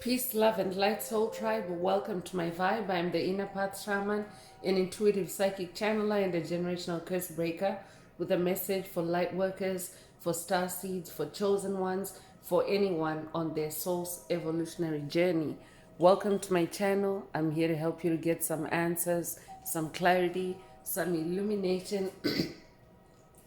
Peace, love, and light, soul tribe. Welcome to my vibe. I'm the Inner Path Shaman, an intuitive psychic channeler, and a generational curse breaker with a message for light workers, for star seeds, for chosen ones, for anyone on their soul's evolutionary journey. Welcome to my channel. I'm here to help you to get some answers, some clarity, some illumination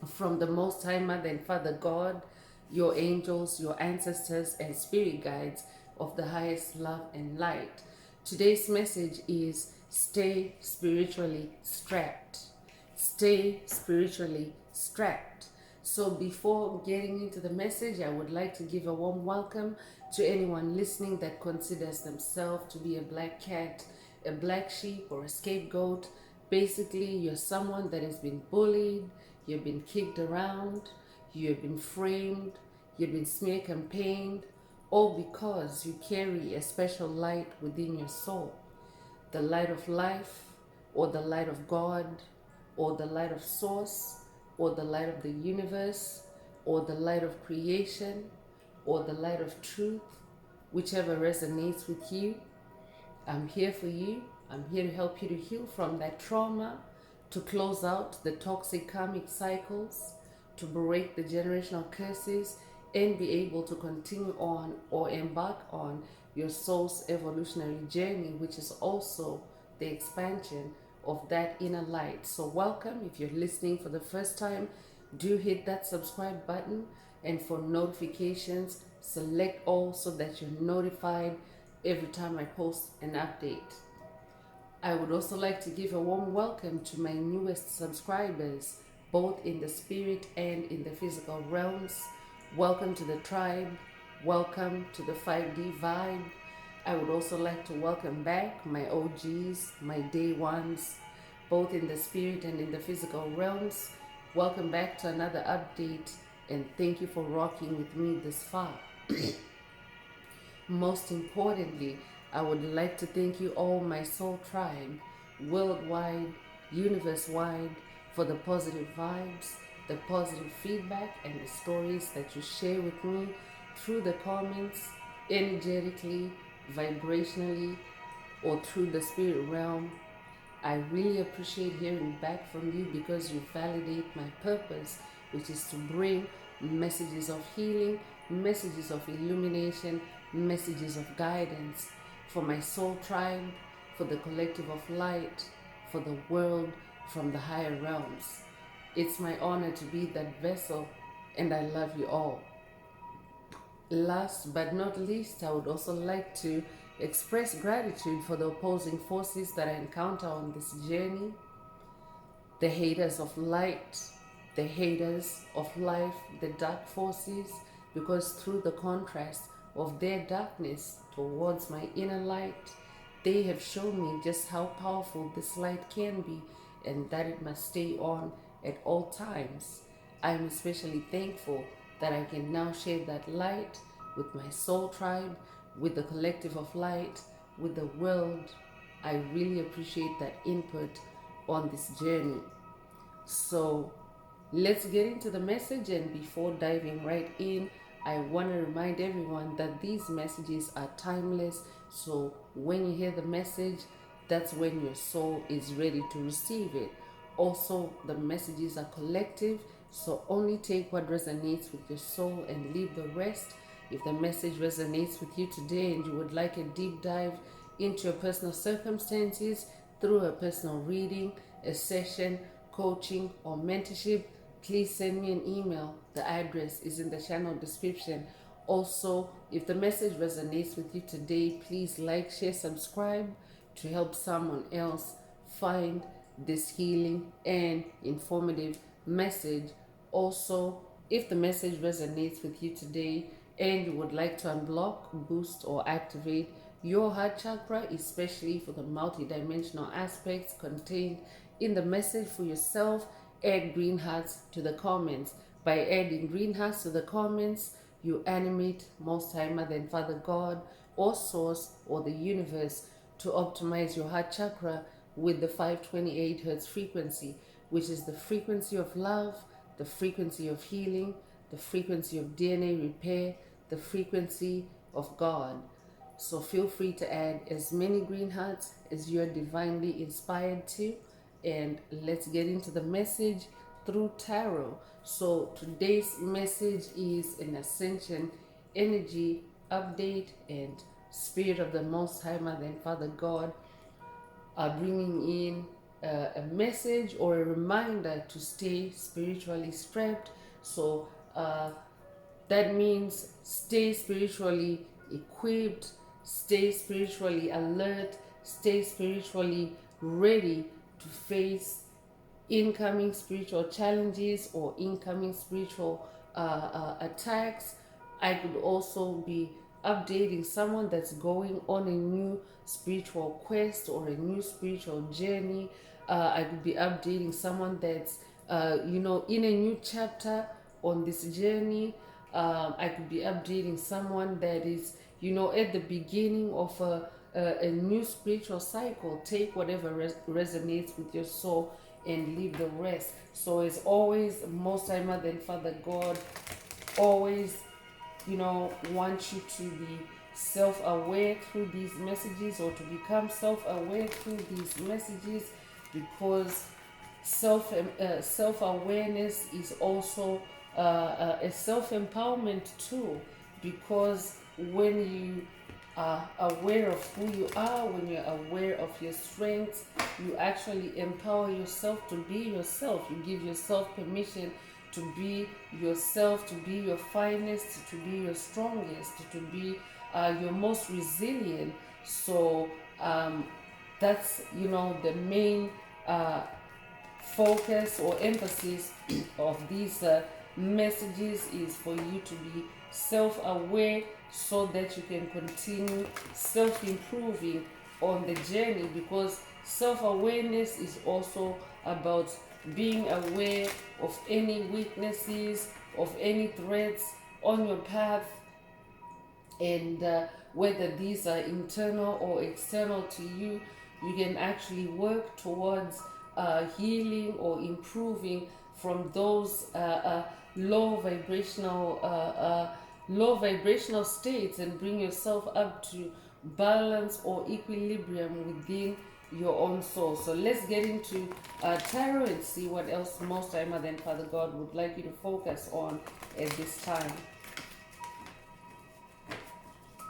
from the Most High Mother and Father God, your angels, your ancestors, and spirit guides of the highest love and light. Today's message is stay spiritually strapped. Stay spiritually strapped. So before getting into the message, I would like to give a warm welcome to anyone listening that considers themselves to be a black cat, a black sheep, or a scapegoat. Basically, you're someone that has been bullied, you've been kicked around, you've been framed, you've been smear campaigned, all because you carry a special light within your soul. The light of life, or the light of God, or the light of source, or the light of the universe, or the light of creation, or the light of truth, whichever resonates with you. I'm here for you. I'm here to help you to heal from that trauma, to close out the toxic karmic cycles, to break the generational curses, and be able to continue on or embark on your soul's evolutionary journey, which is also the expansion of that inner light. So welcome. If you're listening for the first time, do hit that subscribe button, and for notifications, select all so that you're notified every time I post an update. I would also like to give a warm welcome to my newest subscribers, both in the spirit and in the physical realms. Welcome to the tribe. Welcome to the 5D vibe. I would also like to welcome back my OGs, my day ones, both in the spirit and in the physical realms. Welcome back to another update, and thank you for rocking with me this far. Most importantly, I would like to thank you all, my soul tribe, worldwide, universe-wide, for the positive vibes, the positive feedback, and the stories that you share with me through the comments, energetically, vibrationally, or through the spirit realm. I really appreciate hearing back from you because you validate my purpose, which is to bring messages of healing, messages of illumination, messages of guidance for my soul tribe, for the collective of light, for the world from the higher realms. It's my honor to be that vessel, and I love you all. Last but not least, I would also like to express gratitude for the opposing forces that I encounter on this journey. The haters of light, the haters of life, the dark forces, because through the contrast of their darkness towards my inner light, they have shown me just how powerful this light can be, and that it must stay on at all times. I am especially thankful that I can now share that light with my soul tribe, with the collective of light, with the world. I really appreciate that input on this journey. So let's get into the message, and before diving right in, I want to remind everyone that these messages are timeless. So when you hear the message, that's when your soul is ready to receive it. Also, the messages are collective, so only take what resonates with your soul and leave the rest. If the message resonates with you today and you would like a deep dive into your personal circumstances through a personal reading, a session, coaching, or mentorship, please send me an email. The address is in the channel description. Also, if the message resonates with you today, please like, share, subscribe to help someone else find this healing and informative message. Also, if the message resonates with you today and you would like to unblock, boost, or activate your heart chakra, especially for the multidimensional aspects contained in the message for yourself, add green hearts to the comments. By adding green hearts to the comments, you animate Most High Mother and Father God, or Source, or the universe to optimize your heart chakra with the 528 Hz frequency, which is the frequency of love, the frequency of healing, the frequency of DNA repair, the frequency of God. So feel free to add as many green hearts as you're divinely inspired to. And let's get into the message through tarot. So today's message is an Ascension energy update, and Spirit of the Most High Mother and Father God are bringing in a message or a reminder to stay spiritually strapped. So that means stay spiritually equipped, stay spiritually alert, stay spiritually ready to face incoming spiritual challenges or incoming spiritual attacks. I could also be updating someone that's going on a new spiritual quest or a new spiritual journey. I could be updating someone that's, in a new chapter on this journey. I could be updating someone that is, at the beginning of a new spiritual cycle. Take whatever resonates with your soul and leave the rest. So as always, Most High Mother and Father God always, want you to be self-aware through these messages, or to become self-aware through these messages, because self-awareness is also a self-empowerment tool, because when you are aware of who you are, when you're aware of your strengths, you actually empower yourself to be yourself. You give yourself permission to be yourself, to be your finest, to be your strongest, to be your most resilient. So that's, the main focus or emphasis of these messages, is for you to be self-aware so that you can continue self-improving on the journey, because self-awareness is also about being aware of any weaknesses, of any threats on your path, and whether these are internal or external to you, you can actually work towards healing or improving from those low vibrational states, and bring yourself up to balance or equilibrium within your own soul. So let's get into tarot and see what else Most High Mother and Father God would like you to focus on at this time.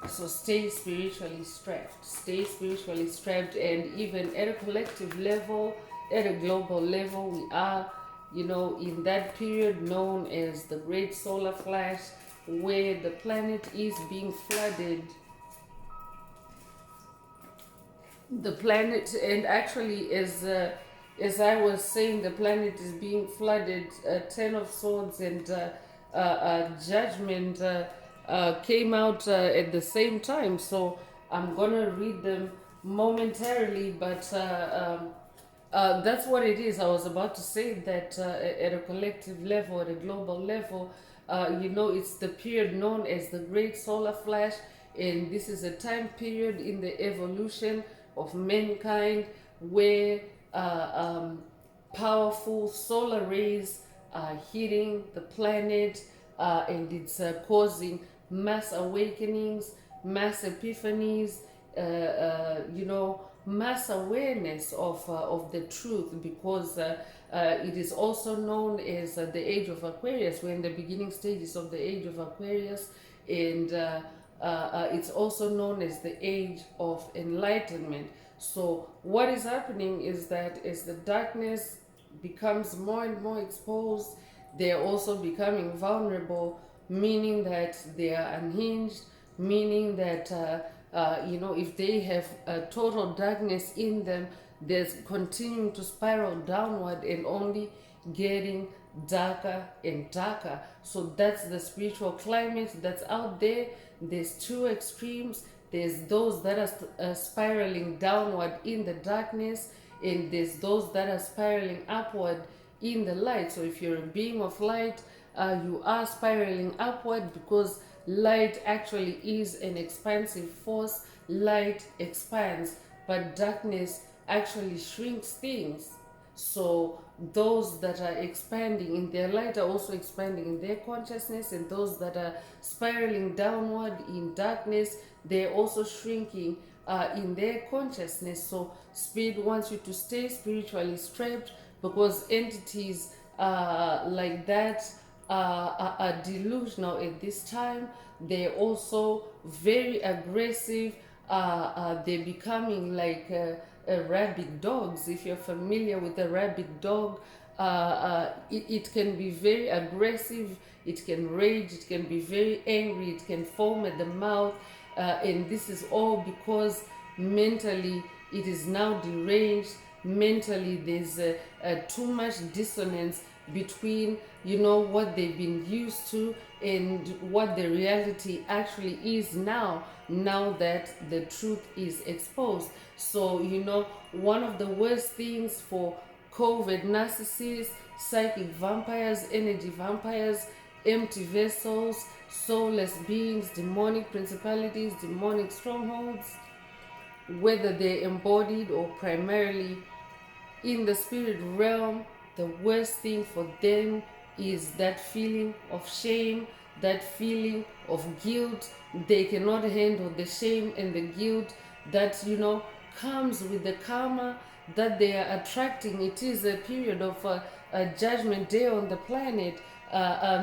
So stay spiritually strapped. Stay spiritually strapped, and even at a collective level, at a global level, we are, in that period known as the Great Solar Flash, where the planet is being flooded. The planet, and actually, as I was saying, the planet is being flooded. Ten of Swords and Judgment came out at the same time. So I'm gonna read them momentarily, but that's what it is. I was about to say that at a collective level, at a global level, it's the period known as the Great Solar Flash, and this is a time period in the evolution of mankind where powerful solar rays are hitting the planet, and it's causing mass awakenings, mass epiphanies, mass awareness of the truth, because it is also known as the Age of Aquarius. We're in the beginning stages of the Age of Aquarius, and it's also known as the Age of Enlightenment. So what is happening is that as the darkness becomes more and more exposed, they're also becoming vulnerable, meaning that they are unhinged, meaning that if they have total darkness in them, they're continuing to spiral downward and only getting darker and darker. So that's the spiritual climate that's out there. There's two extremes. There's those that are spiraling downward in the darkness, and there's those that are spiraling upward in the light. So if you're a being of light, you are spiraling upward, because light actually is an expansive force. Light expands, but darkness actually shrinks things. So those that are expanding in their light are also expanding in their consciousness, and those that are spiraling downward in darkness, they're also shrinking in their consciousness. So spirit wants you to stay spiritually strapped, because entities like that are delusional at this time. They're also very aggressive. They're becoming like rabid dogs. If you're familiar with a rabid dog, it can be very aggressive, it can rage, it can be very angry, it can foam at the mouth, and this is all because mentally it is now deranged. Mentally there's too much dissonance between, you know, what they've been used to and what the reality actually is now that the truth is exposed. So, you know, one of the worst things for COVID narcissists, psychic vampires, energy vampires, empty vessels, soulless beings, demonic principalities, demonic strongholds, whether they're embodied or primarily in the spirit realm, the worst thing for them is that feeling of shame, that feeling of guilt. They cannot handle the shame and the guilt that, you know, comes with the karma that they are attracting. It is a period of a judgment day on the planet,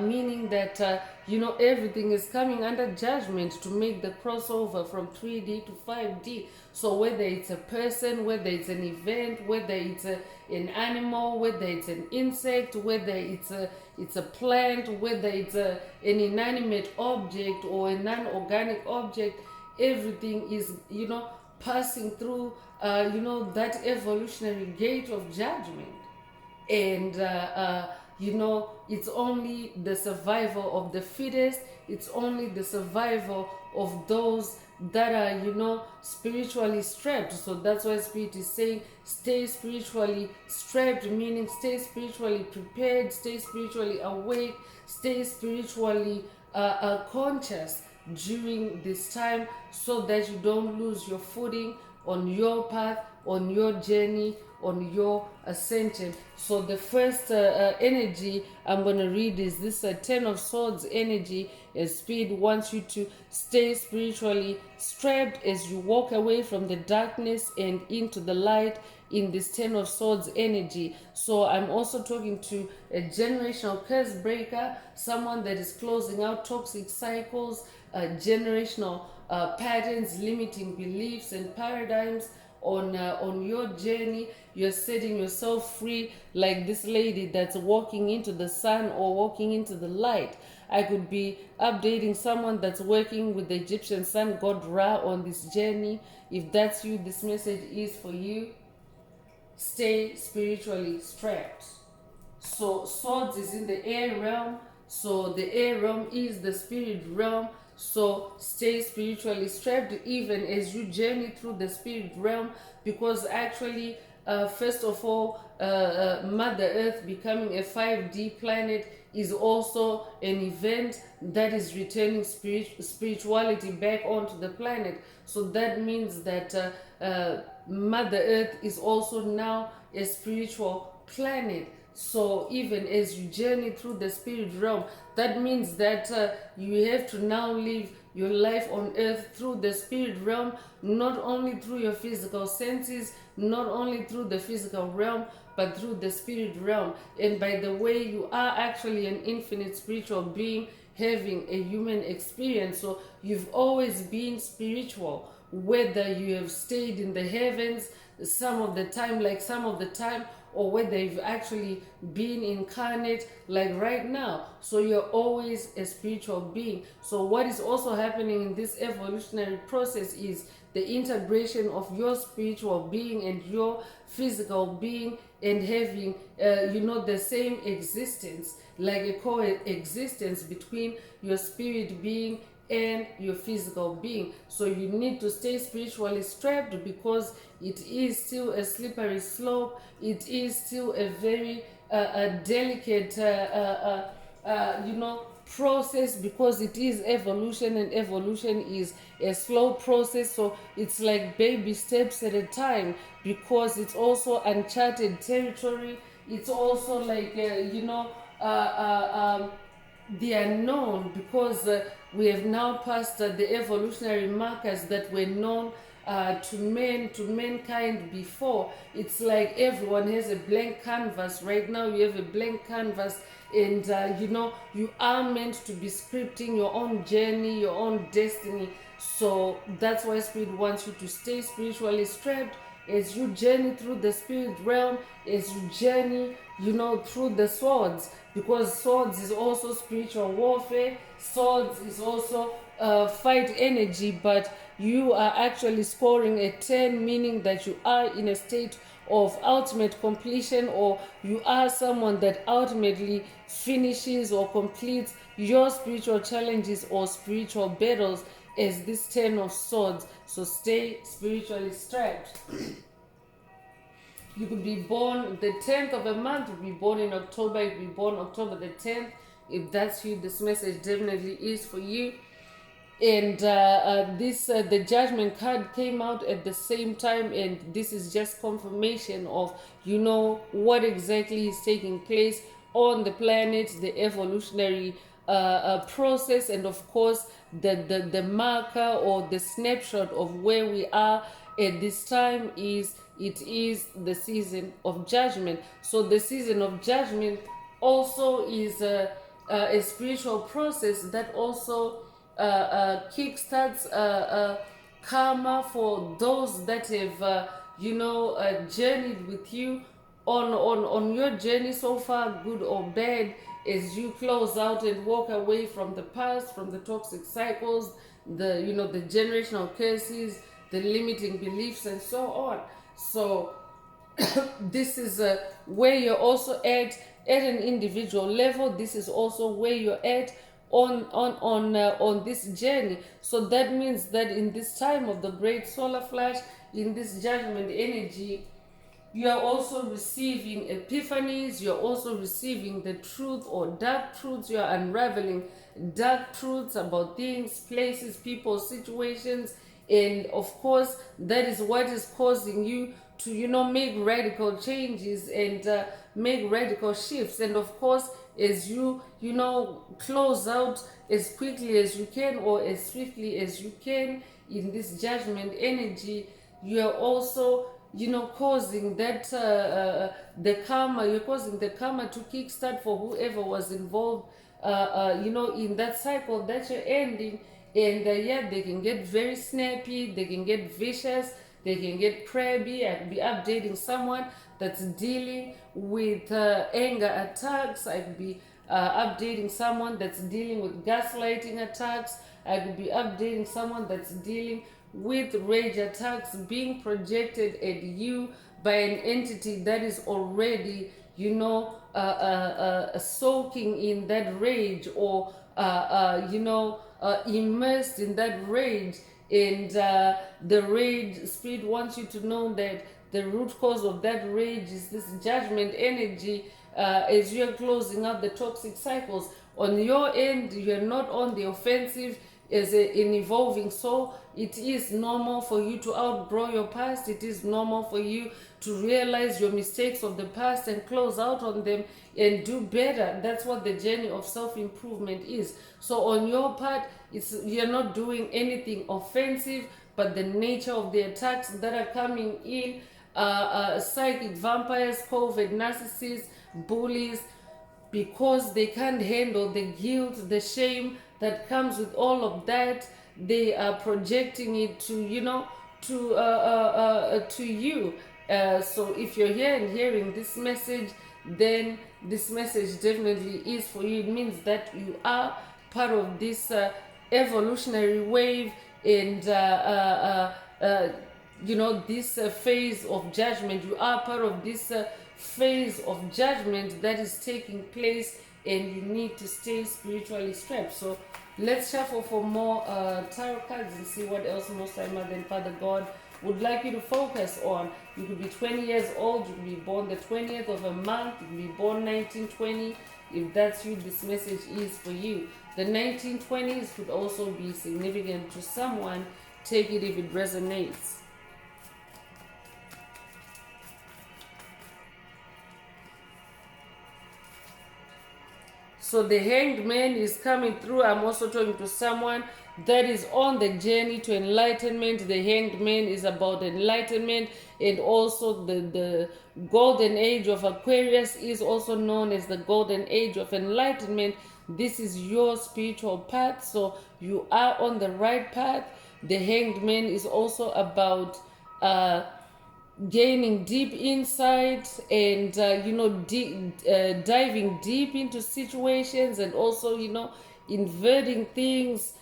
meaning that you know, everything is coming under judgment to make the crossover from 3D to 5D. So whether it's a person, whether it's an event, whether it's an animal, whether it's an insect, whether it's a plant, whether it's an inanimate object or a non-organic object, everything is, you know, passing through you know, that evolutionary gate of judgment. And you know, it's only the survival of the fittest, it's only the survival of those that are, you know, spiritually strapped. So that's why spirit is saying stay spiritually strapped, meaning stay spiritually prepared, stay spiritually awake, stay spiritually conscious during this time, so that you don't lose your footing on your path, on your journey, on your ascension. So the first energy I'm going to read is this 10 of Swords energy. As spirit wants you to stay spiritually strapped as you walk away from the darkness and into the light in this 10 of Swords energy. So I'm also talking to a generational curse breaker, someone that is closing out toxic cycles, generational patterns, limiting beliefs and paradigms on your journey. You're setting yourself free, like this lady that's walking into the sun or walking into the light. I could be updating someone that's working with the Egyptian sun god Ra on this journey. If that's you, this message is for you. Stay spiritually strapped. So swords is in the air realm, so the air realm is the spirit realm. So stay spiritually strapped even as you journey through the spirit realm, because actually first of all, Mother Earth becoming a 5D planet is also an event that is returning spirituality back onto the planet. So that means that Mother Earth is also now a spiritual planet. So even as you journey through the spirit realm, that means that you have to now live your life on earth through the spirit realm, not only through your physical senses, not only through the physical realm, but through the spirit realm. And by the way, you are actually an infinite spiritual being having a human experience. So you've always been spiritual, whether you have stayed in the heavens some of the time, or whether you've actually been incarnate like right now. So you're always a spiritual being. So what is also happening in this evolutionary process is the integration of your spiritual being and your physical being, and having you know, the same existence, like a coexistence between your spirit being and your physical being. So you need to stay spiritually strapped, because it is still a slippery slope. It is still a very delicate you know, process, because it is evolution, and evolution is a slow process. So it's like baby steps at a time, because it's also uncharted territory. It's also like you know, the unknown, because We have now passed the evolutionary markers that were known to mankind before. It's like everyone has a blank canvas. Right now you have a blank canvas, and you are meant to be scripting your own journey, your own destiny. So that's why Spirit wants you to stay spiritually strapped as you journey through the spirit realm, as you journey, through the swords, because swords is also spiritual warfare. Swords is also fight energy, but you are actually scoring a 10, meaning that you are in a state of ultimate completion, or you are someone that ultimately finishes or completes your spiritual challenges or spiritual battles as this 10 of swords. So stay spiritually strapped. You could be born the 10th of a month, you could be born in October, you could be born October the 10th. If that's you, this message definitely is for you. And the judgment card came out at the same time, and this is just confirmation of what exactly is taking place on the planet, the evolutionary process, and of course the marker or the snapshot of where we are at this time is the season of judgment. So the season of judgment also is a spiritual process that also kickstarts karma for those that have journeyed with you on your journey so far, good or bad, as you close out and walk away from the past, from the toxic cycles, the generational curses, the limiting beliefs, and so on. So this is where you're also at an individual level. This is also where you're at on this journey. So that means that in this time of the great solar flash, in this judgment energy, you are also receiving epiphanies. You're also receiving the truth or dark truths. You are unraveling dark truths about things, places, people, situations. And of course, that is what is causing you to make radical changes and make radical shifts. And of course, as you close out as quickly as you can or as swiftly as you can in this judgment energy, you are also causing that you're causing the karma to kickstart for whoever was involved in that cycle that you're ending. And they can get very snappy, they can get vicious, they can get crabby. I could be updating someone that's dealing with anger attacks. I could be updating someone that's dealing with gaslighting attacks. I could be updating someone that's dealing with rage attacks being projected at you by an entity that is already soaking in that rage, or immersed in that rage. And the rage spirit wants you to know that the root cause of that rage is this judgment energy. As you're closing up the toxic cycles on your end, you're not on the offensive as an evolving soul. It is normal for you to outgrow your past. It is normal for you to realize your mistakes of the past and close out on them and do better. That's what the journey of self-improvement is. So on your part, you're not doing anything offensive, but the nature of the attacks that are coming in, psychic vampires, COVID narcissists, bullies, because they can't handle the guilt, the shame that comes with all of that, they are projecting it to you. So if you're here and hearing this message, then this message definitely is for you. It means that you are part of this evolutionary wave, and this phase of judgment. You are part of this phase of judgment that is taking place, and you need to stay spiritually strapped. So let's shuffle for more tarot cards and see what else Most High Mother and Father God would like you to focus on. You could be 20 years old, you could be born the 20th of a month, you could be born 1920. If that's you, this message is for you. The 1920s could also be significant to someone. Take it if it resonates. So the Hanged Man is coming through. I'm also talking to someone that is on the journey to enlightenment. The Hanged Man is about enlightenment, and also the golden age of Aquarius is also known as the golden age of enlightenment. This is your spiritual path, so you are on the right path. The Hanged Man is also about gaining deep insight and diving deep into situations, and also inverting things,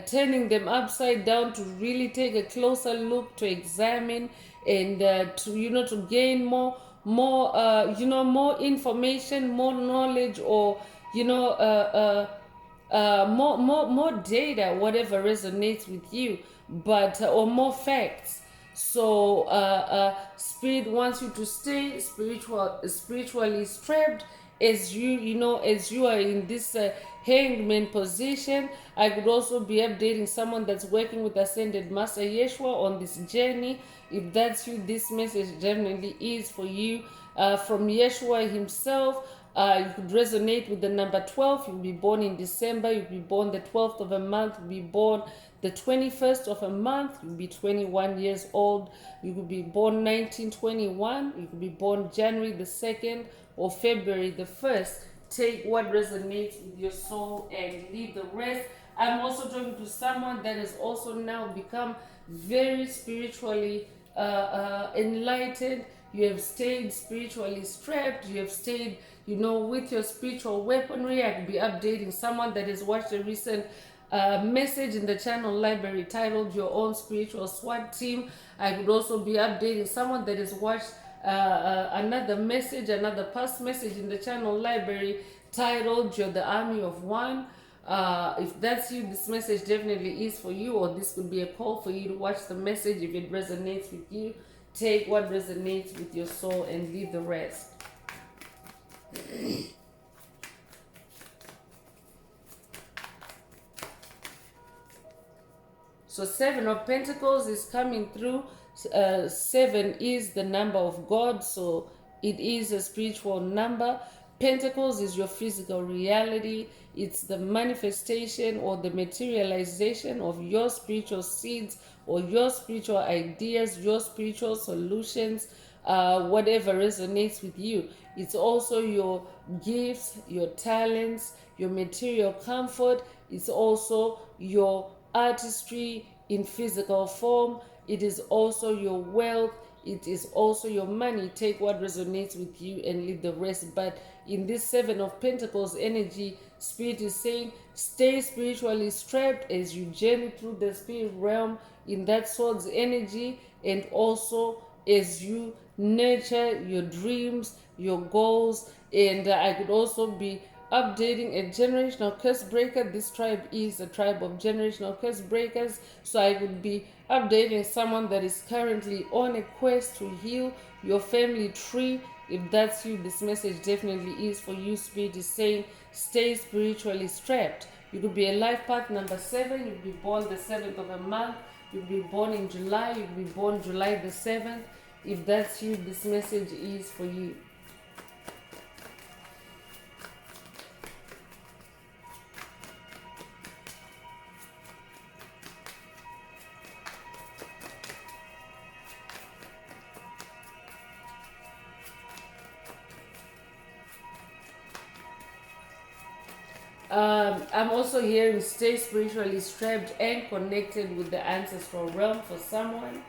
turning them upside down to really take a closer look, to examine, and to gain more information, more knowledge, or you know more data, whatever resonates with you, but or more facts. So spirit wants you to stay spiritually strapped as you are in this hangman position. I could also be updating someone that's working with Ascended Master Yeshua on this journey. If that's you, this message definitely is for you. From Yeshua himself, you could resonate with the number 12. You'll be born in December. You'll be born the 12th of a month. You'll be born the 21st of a month. You'll be 21 years old. You could be born 1921. You could be born January the 2nd or February the 1st. Take what resonates with your soul and leave the rest. I'm also talking to someone that has also now become very spiritually enlightened. You have stayed spiritually strapped. You have stayed, with your spiritual weaponry. I could be updating someone that has watched a recent message in the channel library titled Your Own Spiritual SWAT Team. I could also be updating someone that has watched another past message in the channel library titled You're the Army of One. If that's you, this message definitely is for you, or this could be a call for you to watch the message if it resonates with you. Take what resonates with your soul and leave the rest. So 7 of Pentacles is coming through. 7 is the number of God, so it is a spiritual number. Pentacles is your physical reality. It's the manifestation or the materialization of your spiritual seeds or your spiritual ideas, your spiritual solutions, whatever resonates with you. It's also your gifts, your talents, your material comfort. It's also your artistry in physical form. It is also your wealth. It is also your money. Take what resonates with you and leave the rest. But in this 7 of Pentacles energy, Spirit is saying stay spiritually strapped as you journey through the spirit realm in that sword's energy, and also as you nurture your dreams, your goals. And I could also be updating a generational curse breaker. This tribe is a tribe of generational curse breakers, so I would be updating someone that is currently on a quest to heal your family tree. If that's you, this message definitely is for you. Spirit is saying stay spiritually strapped. You could be a life path number 7. You'd be born the 7th of a month. You'd be born in July. You'd be born July the 7th. If that's you, this message is for you. I'm also hearing stay spiritually strapped and connected with the ancestral realm for someone.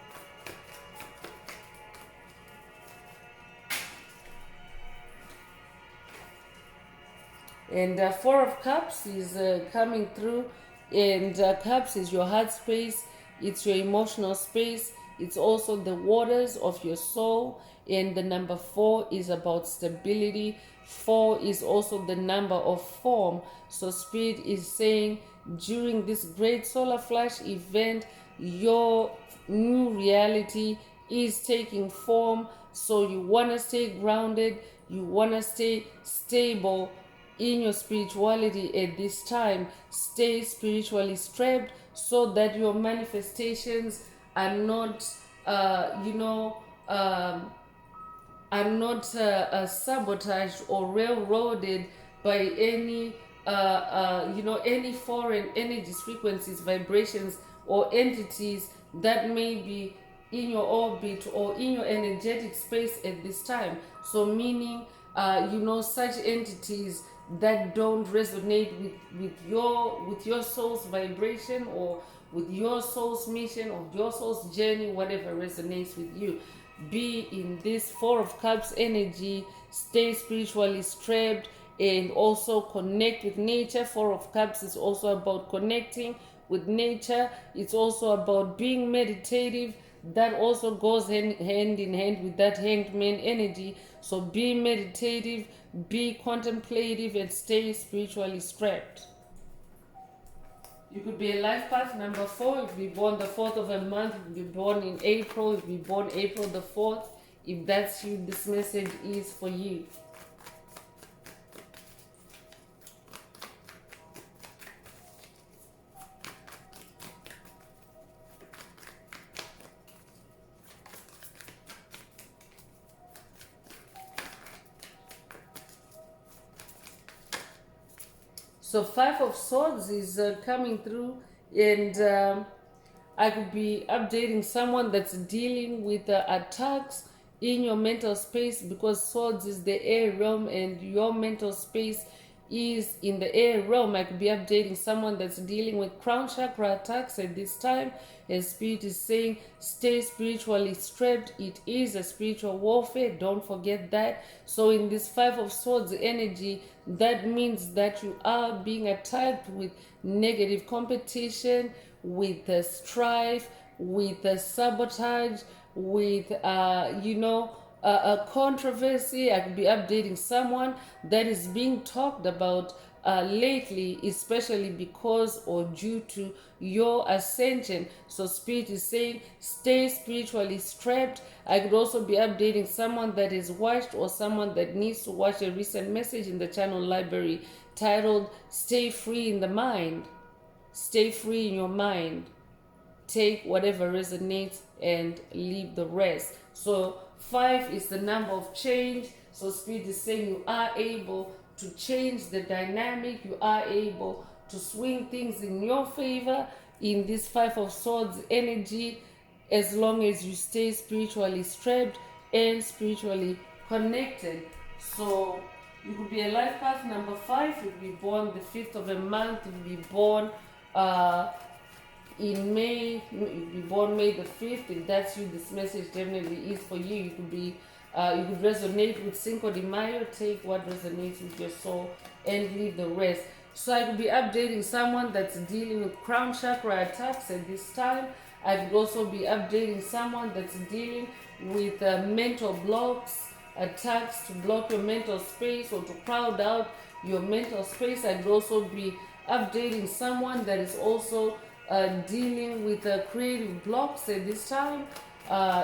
And 4 of Cups is coming through, and Cups is your heart space. It's your emotional space. It's also the waters of your soul. And the number 4 is about stability. 4 is also the number of form. So Spirit is saying during this great solar flash event, your new reality is taking form. So you want to stay grounded. You want to stay stable in your spirituality at this time. Stay spiritually strapped so that your manifestations are not sabotaged or railroaded by any any foreign energies, frequencies, vibrations, or entities that may be in your orbit or in your energetic space at this time. So meaning such entities that don't resonate with your soul's vibration, or with your soul's mission, or your soul's journey, whatever resonates with you. Be in this Four of Cups energy, stay spiritually strapped, and also connect with nature. Four of Cups is also about connecting with nature. It's also about being meditative. That also goes hand in hand with that Hanged Man energy. So be meditative, be contemplative, and stay spiritually strapped. You could be a life path number 4. You could be born the 4th of a month. You could be born in April. You could be born April the 4th. If that's you, this message is for you. So 5 of Swords is coming through, and I could be updating someone that's dealing with attacks in your mental space, because Swords is the air realm and your mental space is in the air realm. I could be updating someone that's dealing with crown chakra attacks at this time, and Spirit is saying stay spiritually strapped. It is a spiritual warfare, don't forget that. So in this 5 of Swords energy, that means that you are being attacked with negative competition, with strife, with sabotage, with a controversy. I could be updating someone that is being talked about lately, especially because or due to your ascension. So Spirit is saying stay spiritually strapped. I could also be updating someone that is watched, or someone that needs to watch a recent message in the channel library titled Stay Free in the Mind. Stay free in your mind. Take whatever resonates and leave the rest. So 5 is the number of change. So Spirit is saying you are able to change the dynamic. You are able to swing things in your favor in this 5 of Swords energy, as long as you stay spiritually strapped and spiritually connected. So you could be a life path number 5. You could be born the 5th of a month. You could be born in May. You could be born May the 5th. If that's you, this message definitely is for you. You could be you could resonate with Cinco de Mayo. Take what resonates with your soul and leave the rest. So I could be updating someone that's dealing with crown chakra attacks at this time. I could also be updating someone that's dealing with mental blocks, attacks to block your mental space or to crowd out your mental space. I could also be updating someone that is also dealing with creative blocks at this time.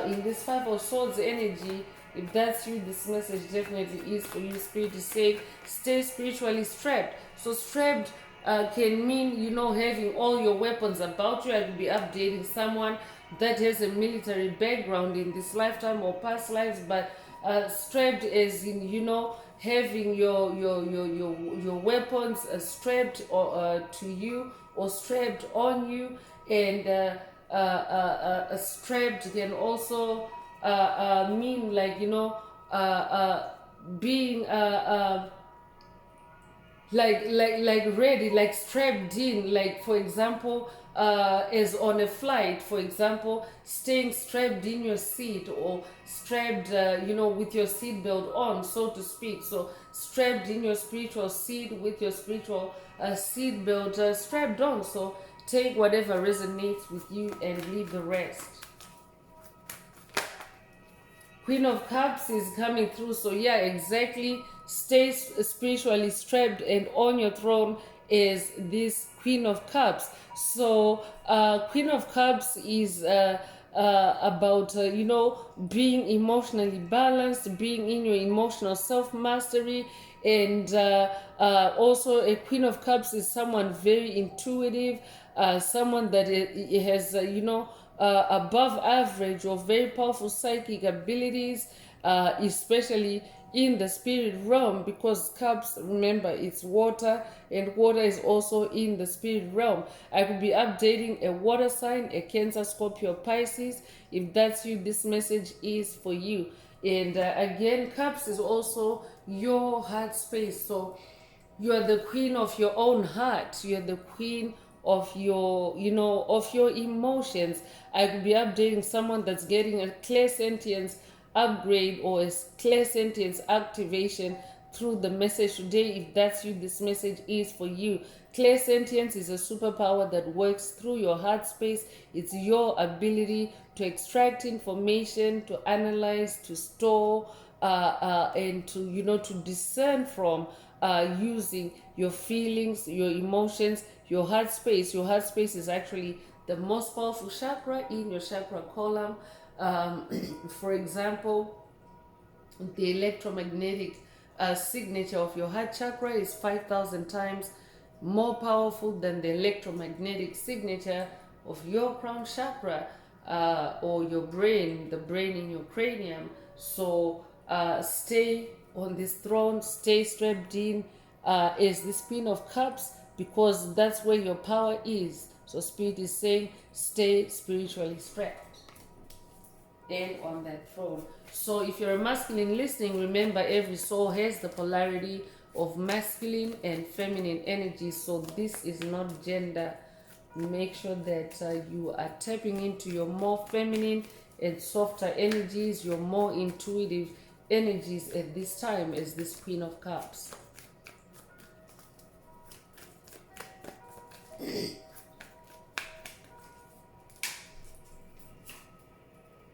In this 5 of Swords energy, if that's you, this message definitely is for you. Spirit is saying stay spiritually strapped. So strapped can mean having all your weapons about you. I could be updating someone that has a military background in this lifetime or past lives, but strapped as in having your weapons strapped or to you, or strapped on you. And strapped can also mean like being like ready, like strapped in, like for example as on a flight, for example staying strapped in your seat, or strapped with your seat belt on, so to speak. So strapped in your spiritual seat with your spiritual seat belt strapped on. So take whatever resonates with you and leave the rest. Queen of Cups is coming through. So yeah, exactly. Stay spiritually strapped, and on your throne is this Queen of Cups. So Queen of Cups is about being emotionally balanced, being in your emotional self-mastery. And also a Queen of Cups is someone very intuitive, someone that has above average or very powerful psychic abilities, especially in the spirit realm, because cups, remember, it's water, and water is also in the spirit realm. I could be updating a water sign, a Cancer, Scorpio, Pisces. If that's you, this message is for you. And again, cups is also your heart space. So you are the queen of your own heart. You are the queen of your, of your emotions. I could be updating someone that's getting a clear sentience upgrade or a clear sentience activation through the message today. If that's you, this message is for you. Clear sentience is a superpower that works through your heart space. It's your ability to extract information, to analyze, to store, and to, to discern from, using your feelings, your emotions, your heart space. Your heart space is actually the most powerful chakra in your chakra column. For example, the electromagnetic signature of your heart chakra is 5,000 times more powerful than the electromagnetic signature of your crown chakra, or your brain, the brain in your cranium. So stay on this throne, stay strapped in, as this Queen of Cups, because that's where your power is. So Spirit is saying, stay spiritually strapped and on that throne. So if you're a masculine listening, remember every soul has the polarity of masculine and feminine energy. So this is not gender. Make sure that you are tapping into your more feminine and softer energies, your more intuitive energies at this time as this Queen of Cups.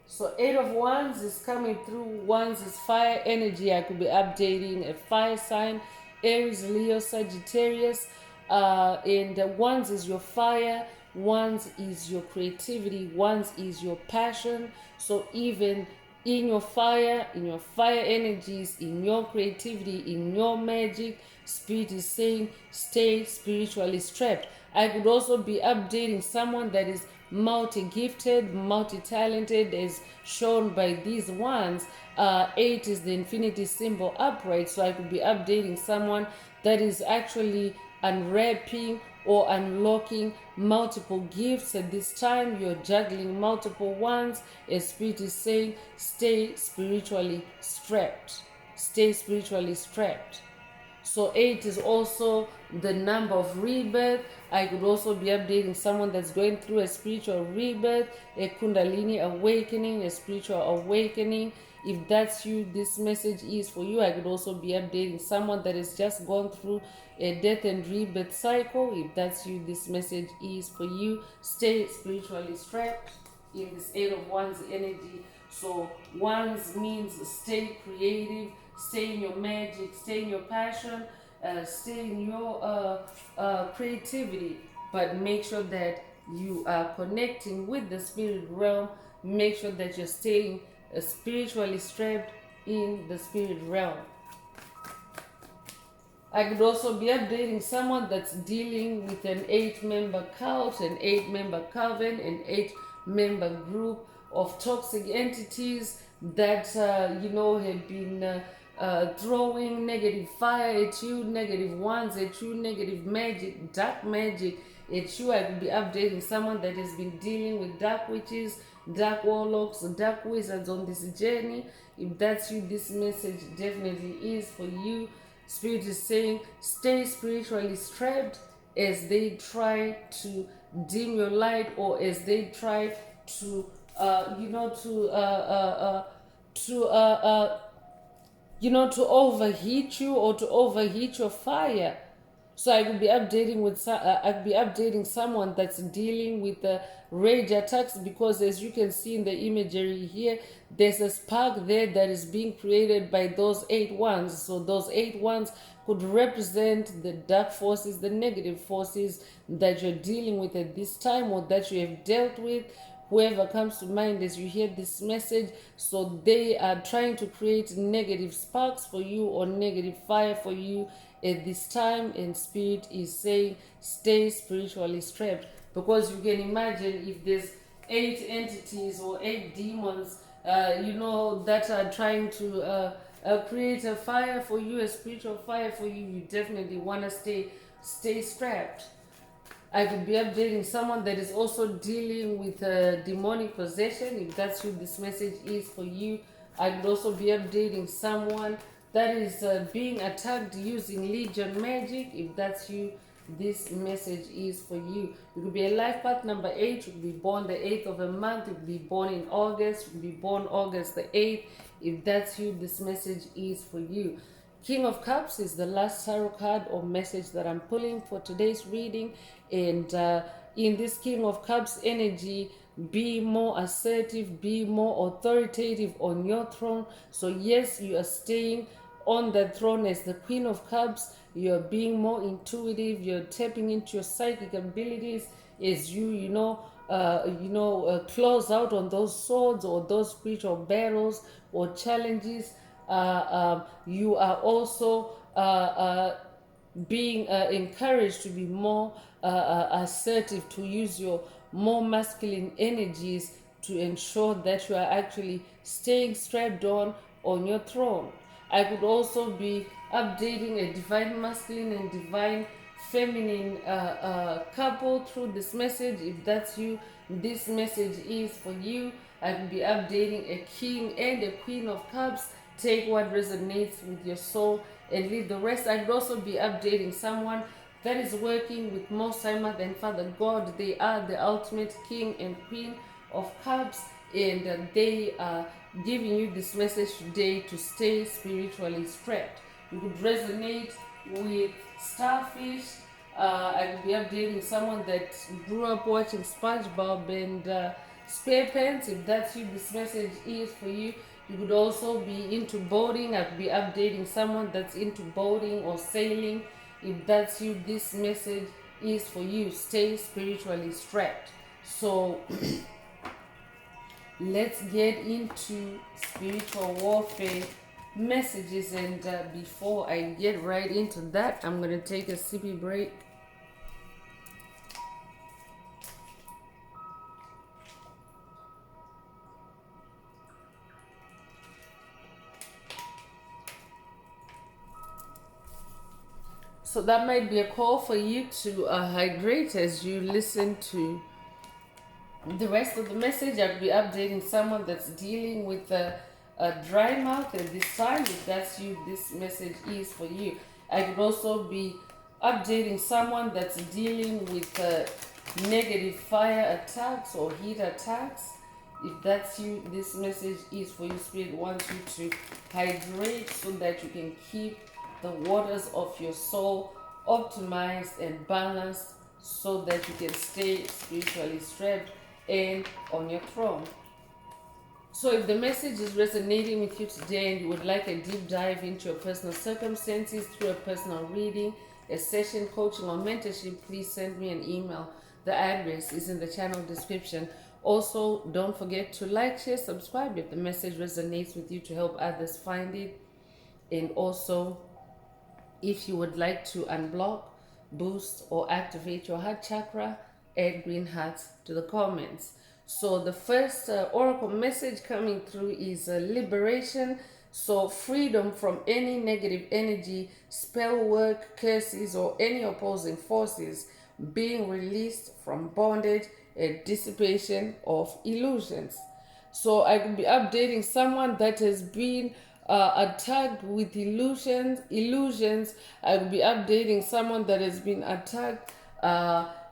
So 8 of Wands is coming through. Wands is fire energy. I could be updating a fire sign, Aries, Leo, Sagittarius. And Wands is your fire. Wands is your creativity. Wands is your passion. So even in your fire energies, in your creativity, in your magic, Spirit is saying, stay spiritually strapped. I could also be updating someone that is multi-gifted, multi-talented, as shown by these ones. 8 is the infinity symbol upright, so I could be updating someone that is actually unwrapping or unlocking multiple gifts at this time. You're juggling multiple ones, as Spirit is saying, stay spiritually strapped. Stay spiritually strapped. So 8 is also the number of rebirth. I could also be updating someone that's going through a spiritual rebirth, a Kundalini awakening, a spiritual awakening. If that's you, this message is for you. I could also be updating someone that has just gone through a death and rebirth cycle. If that's you, this message is for you. Stay spiritually strapped in this 8 of Wands energy. So Wands means stay creative, stay in your magic, stay in your passion, stay in your creativity, but make sure that you are connecting with the spirit realm. Make sure that you're staying spiritually strapped in the spirit realm. I could also be updating someone that's dealing with an 8-member cult, an 8-member coven, an 8-member group of toxic entities that have been throwing negative fire at you, negative ones at you, negative magic, dark magic at you. I could be updating someone that has been dealing with dark witches, dark warlocks, dark wizards on this journey. If that's you, this message definitely is for you. Spirit is saying, stay spiritually strapped as they try to dim your light, or as they try to to overheat you or to overheat your fire. So I could be updating someone that's dealing with rage attacks, because as you can see in the imagery here, there's a spark there that is being created by those 8 ones. So those 8 ones could represent the dark forces, the negative forces that you're dealing with at this time, or that you have dealt with. Whoever comes to mind as you hear this message, so they are trying to create negative sparks for you or negative fire for you at this time, and Spirit is saying, stay spiritually strapped. Because you can imagine, if there's 8 entities or 8 demons that are trying to create a fire for you, a spiritual fire for you, you definitely want to stay strapped. I could be updating someone that is also dealing with demonic possession. If that's who this message is for you, I could also be updating someone that is being attacked using Legion magic. If that's you, this message is for you. You could be a life path number 8. You could be born the 8th of a month. You could be born in August. You could be born August the 8th. If that's you, this message is for you. King of Cups is the last tarot card or message that I'm pulling for today's reading. And in this King of Cups energy, be more assertive, be more authoritative on your throne. So yes, you are staying on the throne as the Queen of Cups. You're being more intuitive. You're tapping into your psychic abilities as close out on those swords or those spiritual battles or challenges. You are also being encouraged to be more assertive, to use your more masculine energies to ensure that you are actually staying strapped on your throne. I could also be updating a divine masculine and divine feminine couple through this message. If that's you, this message is for you. I could be updating a king and a queen of cups. Take what resonates with your soul and leave the rest. I could also be updating someone that is working with Most High Mother and Father God. They are the ultimate king and queen of cups, and they are giving you this message today to stay spiritually strapped. You could resonate with starfish. I could be updating someone that grew up watching SpongeBob and SquarePants. If that's you, this message is for you. You could also be into boating. I could be updating someone that's into boating or sailing. If that's you, this message is for you. Stay spiritually strapped. So let's get into spiritual warfare messages, and before I get right into that, I'm going to take a sippy break. So that might be a call for you to hydrate as you listen to the rest of the message. I'll be updating someone that's dealing with a dry mouth at this time. If that's you, this message is for you. I could also be updating someone that's dealing with negative fire attacks or heat attacks. If that's you, this message is for you. Spirit wants you to hydrate so that you can keep the waters of your soul optimized and balanced so that you can stay spiritually strapped and on your throne. So if the message is resonating with you today and you would like a deep dive into your personal circumstances through a personal reading, a session, coaching, or mentorship, please send me an email. The address is in the channel description. Also, don't forget to like, share, subscribe if the message resonates with you to help others find it. And also, if you would like to unblock, boost, or activate your heart chakra, add green hearts to the comments. So the first oracle message coming through is liberation. So freedom from any negative energy, spell work, curses, or any opposing forces, being released from bondage and dissipation of illusions. So I could be updating someone that has been attacked with illusions. I will be updating someone that has been attacked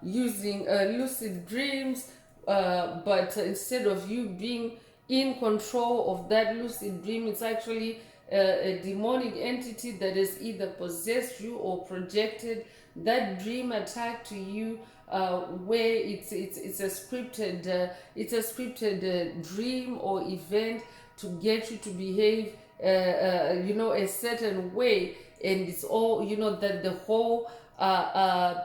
using lucid dreams, but instead of you being in control of that lucid dream, it's actually a demonic entity that has either possessed you or projected that dream attack to you, where it's a scripted dream or event to get you to behave a certain way, and it's all that the whole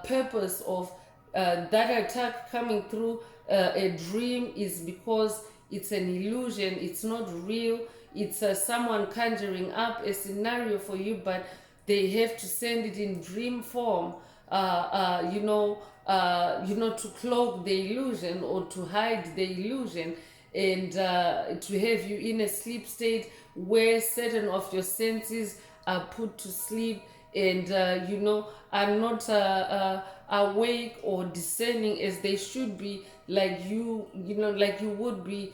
purpose of that attack coming through a dream is because it's an illusion, it's not real. It's someone conjuring up a scenario for you, but they have to send it in dream form, to cloak the illusion or to hide the illusion, and to have you in a sleep state where certain of your senses are put to sleep, and are not awake or discerning as they should be, like like you would be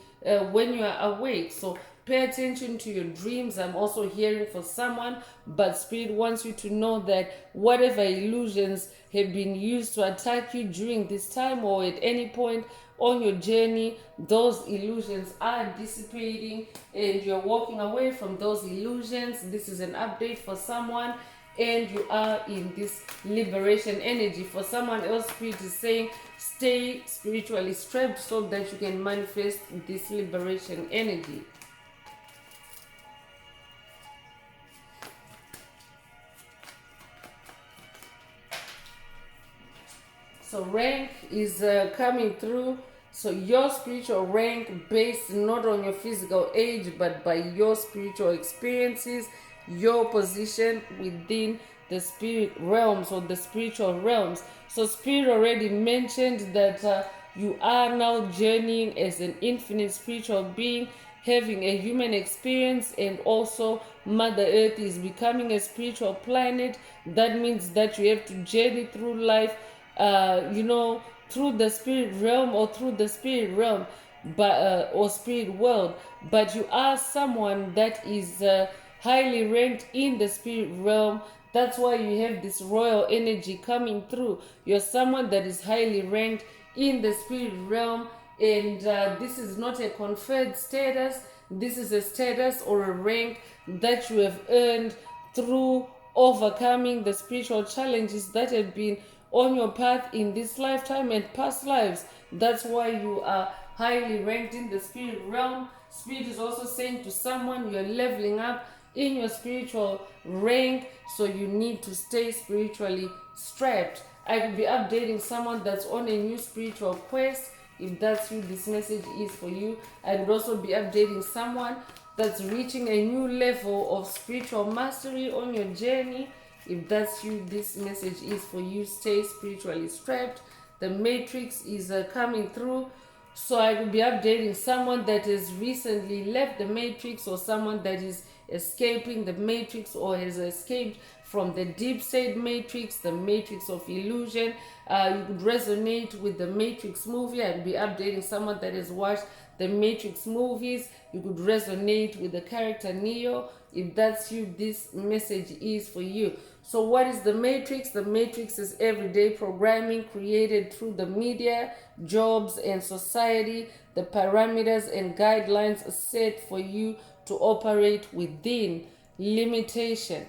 when you are awake. So pay attention to your dreams. I'm also hearing for someone, but Spirit wants you to know that whatever illusions have been used to attack you during this time or at any point on your journey, those illusions are dissipating and you're walking away from those illusions. This is an update for someone, and you are in this liberation energy. For someone else, Spirit is saying stay spiritually strapped so that you can manifest this liberation energy. So rank is coming through. So your spiritual rank based not on your physical age, but by your spiritual experiences, your position within the spirit realms or the spiritual realms. So Spirit already mentioned that you are now journeying as an infinite spiritual being, having a human experience, and also Mother Earth is becoming a spiritual planet. That means that you have to journey through life through the spirit realm or through the spirit realm, but or spirit world. But you are someone that is highly ranked in the spirit realm. That's why you have this royal energy coming through. You're someone that is highly ranked in the spirit realm, and this is not a conferred status. This is a status or a rank that you have earned through overcoming the spiritual challenges that have been on your path in this lifetime and past lives. That's why you are highly ranked in the spirit realm. Spirit is also saying to someone you're leveling up in your spiritual rank, so you need to stay spiritually strapped. I could be updating someone that's on a new spiritual quest. If that's you, this message is for you. I would also be updating someone that's reaching a new level of spiritual mastery on your journey. If that's you, this message is for you. Stay spiritually strapped. The matrix is coming through. So I will be updating someone that has recently left the matrix, or someone that is escaping the matrix or has escaped from the deep state matrix, the matrix of illusion. You could resonate with the Matrix movie. I'll be updating someone that has watched the Matrix movies. You could resonate with the character Neo. If that's you, this message is for you. So what is the Matrix? The Matrix is everyday programming created through the media, jobs, and society. The parameters and guidelines are set for you to operate within limitation.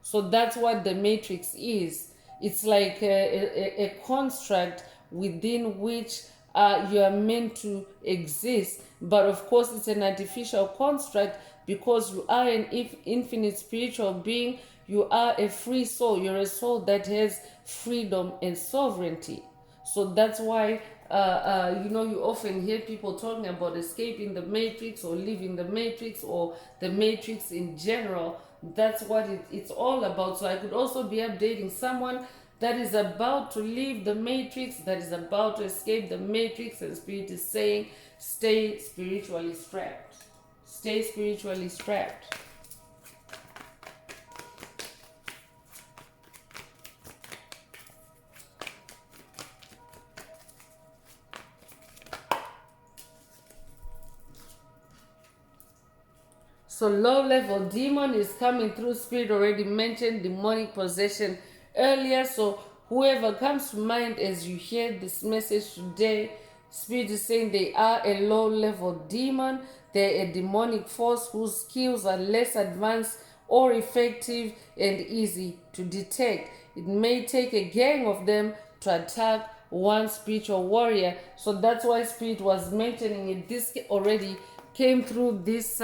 So that's what the Matrix is. It's like a construct within which you are meant to exist. But of course, it's an artificial construct because you are an infinite spiritual being. You are a free soul. You're a soul that has freedom and sovereignty. So that's why you often hear people talking about escaping the matrix or leaving the matrix or the matrix in general. That's what it's all about. So I could also be updating someone that is about to leave the matrix, that is about to escape the matrix, and Spirit is saying, stay spiritually strapped. Stay spiritually strapped. So low-level demon is coming through. Spirit already mentioned demonic possession earlier. So whoever comes to mind as you hear this message today, Spirit is saying they are a low-level demon. They're a demonic force whose skills are less advanced or effective and easy to detect. It may take a gang of them to attack one spiritual warrior. So that's why Spirit was mentioning it. This already came through this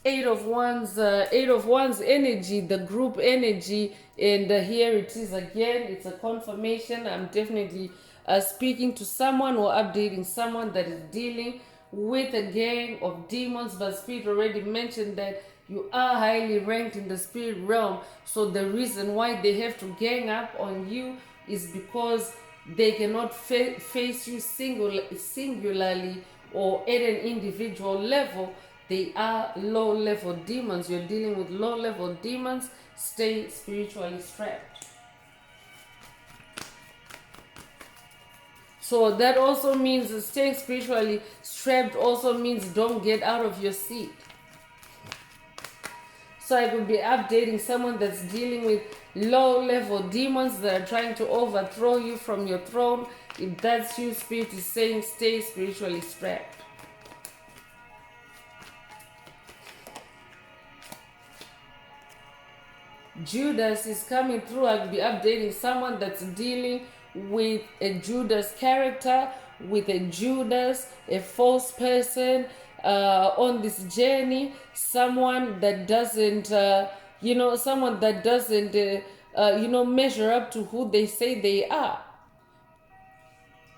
Eight of Wands energy, the group energy, and here it is again. It's a confirmation. I'm definitely speaking to someone or updating someone that is dealing with a gang of demons. But Spirit already mentioned that you are highly ranked in the spirit realm. So the reason why they have to gang up on you is because they cannot face you singularly or at an individual level. They are low-level demons. You're dealing with low-level demons. Stay spiritually strapped. So that also means staying spiritually strapped also means don't get out of your seat. So I could be updating someone that's dealing with low-level demons that are trying to overthrow you from your throne. If that's you, Spirit is saying stay spiritually strapped. Judas is coming through. I could be updating someone that's dealing with a Judas character, with a Judas, a false person on this journey, someone that doesn't, someone that doesn't, measure up to who they say they are.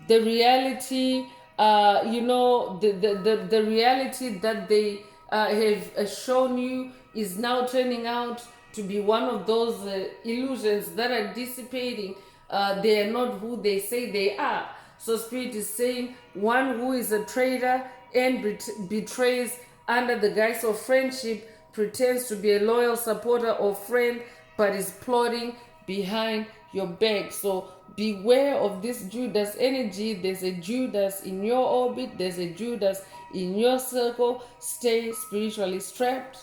The reality, the reality that they have shown you is now turning out to be one of those illusions that are dissipating. They are not who they say they are. So Spirit is saying one who is a traitor and betrays under the guise of friendship, pretends to be a loyal supporter or friend, but is plotting behind your back. So beware of this Judas energy. There's a Judas in your orbit. There's a Judas in your circle. Stay spiritually strapped.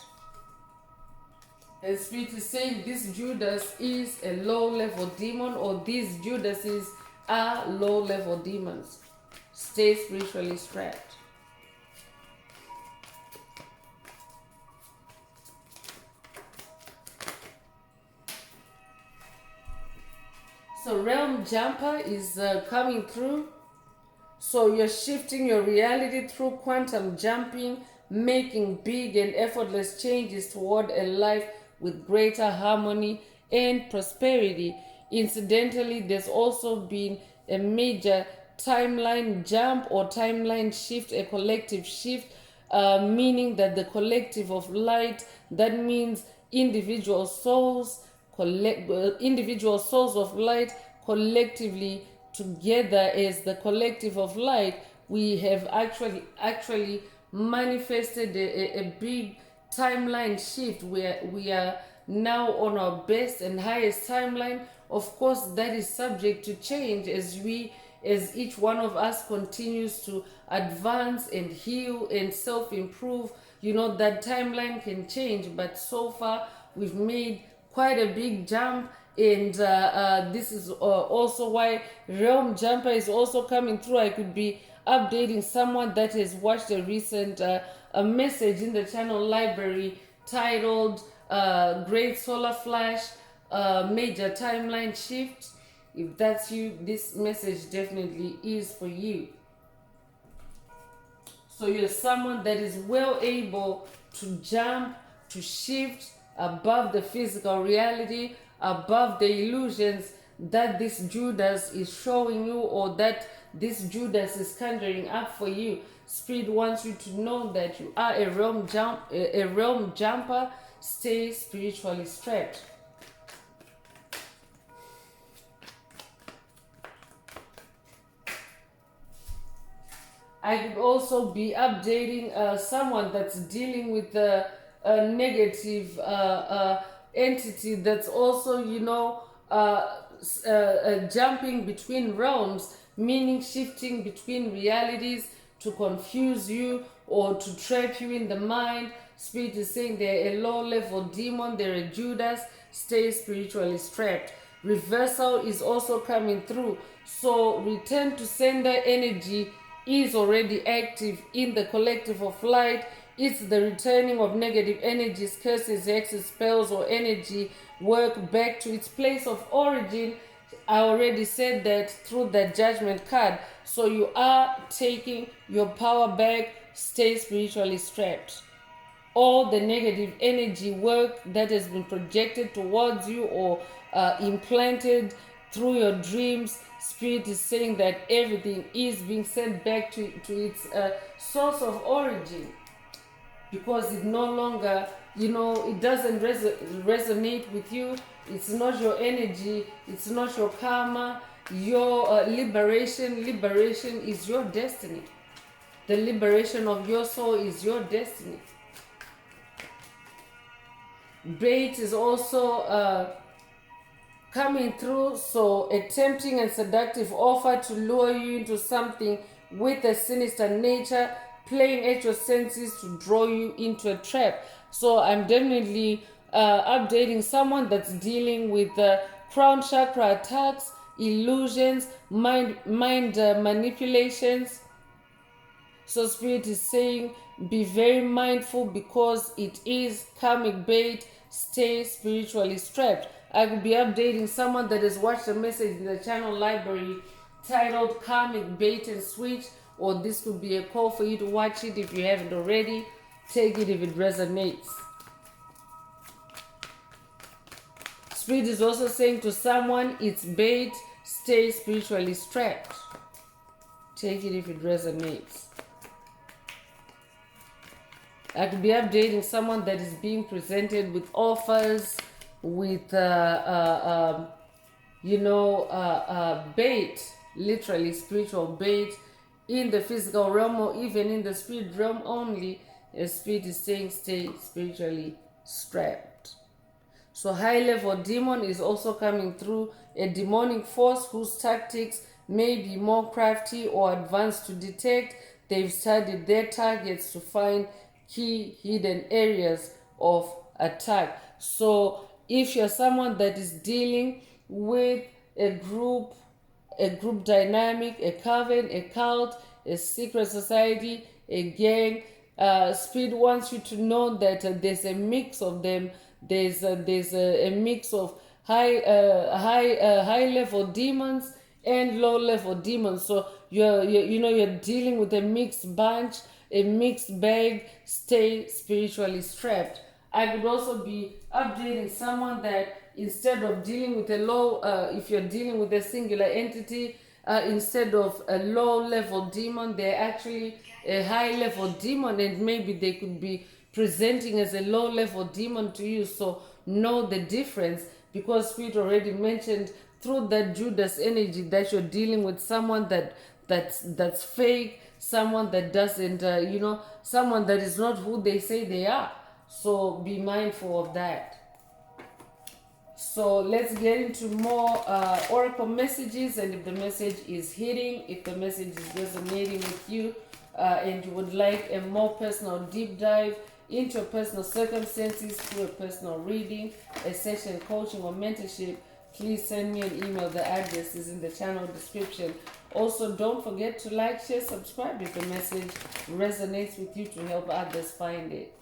And Spirit is saying this Judas is a low-level demon, or these Judases are low-level demons. Stay spiritually strapped. So realm jumper is coming through. So you're shifting your reality through quantum jumping, making big and effortless changes toward a life with greater harmony and prosperity. Incidentally, there's also been a major timeline jump or timeline shift, a collective shift, meaning that the collective of light, that means individual souls of light collectively together as the collective of light, we have actually manifested a big timeline shift where we are now on our best and highest timeline. Of course, that is subject to change as each one of us continues to advance and heal and self-improve. That timeline can change, but so far we've made quite a big jump, and this is also why realm jumper is also coming through. I could be updating someone that has watched a recent a message in the channel library titled Great Solar Flash, Major Timeline Shift. If that's you, this message definitely is for you. So you're someone that is well able to jump, to shift above the physical reality, above the illusions that this Judas is showing you, or that this Judas is conjuring up for you. Spirit wants you to know that you are a realm jumper. Stay spiritually strapped. I could also be updating someone that's dealing with a negative entity that's also, jumping between realms, meaning shifting between realities to confuse you or to trap you in the mind. Spirit is saying they're a low-level demon, they're a Judas. Stay spiritually strapped. Reversal is also coming through. So return to sender energy is already active in the collective of light. It's the returning of negative energies, curses, hexes, spells, or energy work back to its place of origin. I already said that through the judgment card. So you are taking your power back. Stay spiritually strapped. All the negative energy work that has been projected towards you or implanted through your dreams, Spirit is saying that everything is being sent back to its source of origin, because it no longer, it doesn't resonate with you. It's not your energy. It's not your karma. Your liberation is your destiny. The liberation of your soul is your destiny. Bait is also coming through, so a tempting and seductive offer to lure you into something with a sinister nature, playing at your senses to draw you into a trap. So I'm definitely updating someone that's dealing with crown chakra attacks, illusions, mind manipulations. So Spirit is saying be very mindful because it is karmic bait. Stay spiritually strapped. I could be updating someone that has watched a message in the channel library titled karmic bait and switch, or this could be a call for you to watch it if you haven't already. Take it if it resonates. Spirit is also saying to someone, it's bait. Stay spiritually strapped. Take it if it resonates. I could be updating someone that is being presented with offers, with bait, literally spiritual bait, in the physical realm or even in the spirit realm only. The Spirit is saying stay spiritually strapped. So high level demon is also coming through, a demonic force whose tactics may be more crafty or advanced to detect. They've studied their targets to find key hidden areas of attack. So if you're someone that is dealing with a group dynamic, a coven, a cult, a secret society, a gang, Spirit wants you to know that there's a mix of them. There's a mix of high level demons and low level demons. So you're dealing with a mixed bunch, a mixed bag. Stay spiritually strapped. I could also be updating someone that instead of dealing with a low, if you're dealing with a singular entity, instead of a low level demon, they're actually a high level demon, and maybe they could be presenting as a low level demon to you. So know the difference, because Spirit already mentioned through that Judas energy that you're dealing with someone that's fake, someone that doesn't someone that is not who they say they are. So be mindful of that. So let's get into more oracle messages, and if the message is hitting, if the message is resonating with you, and you would like a more personal deep dive into your personal circumstances through a personal reading, a session coaching or mentorship, please send me an email. The address is in the channel description. Also, don't forget to like, share, subscribe if the message resonates with you to help others find it.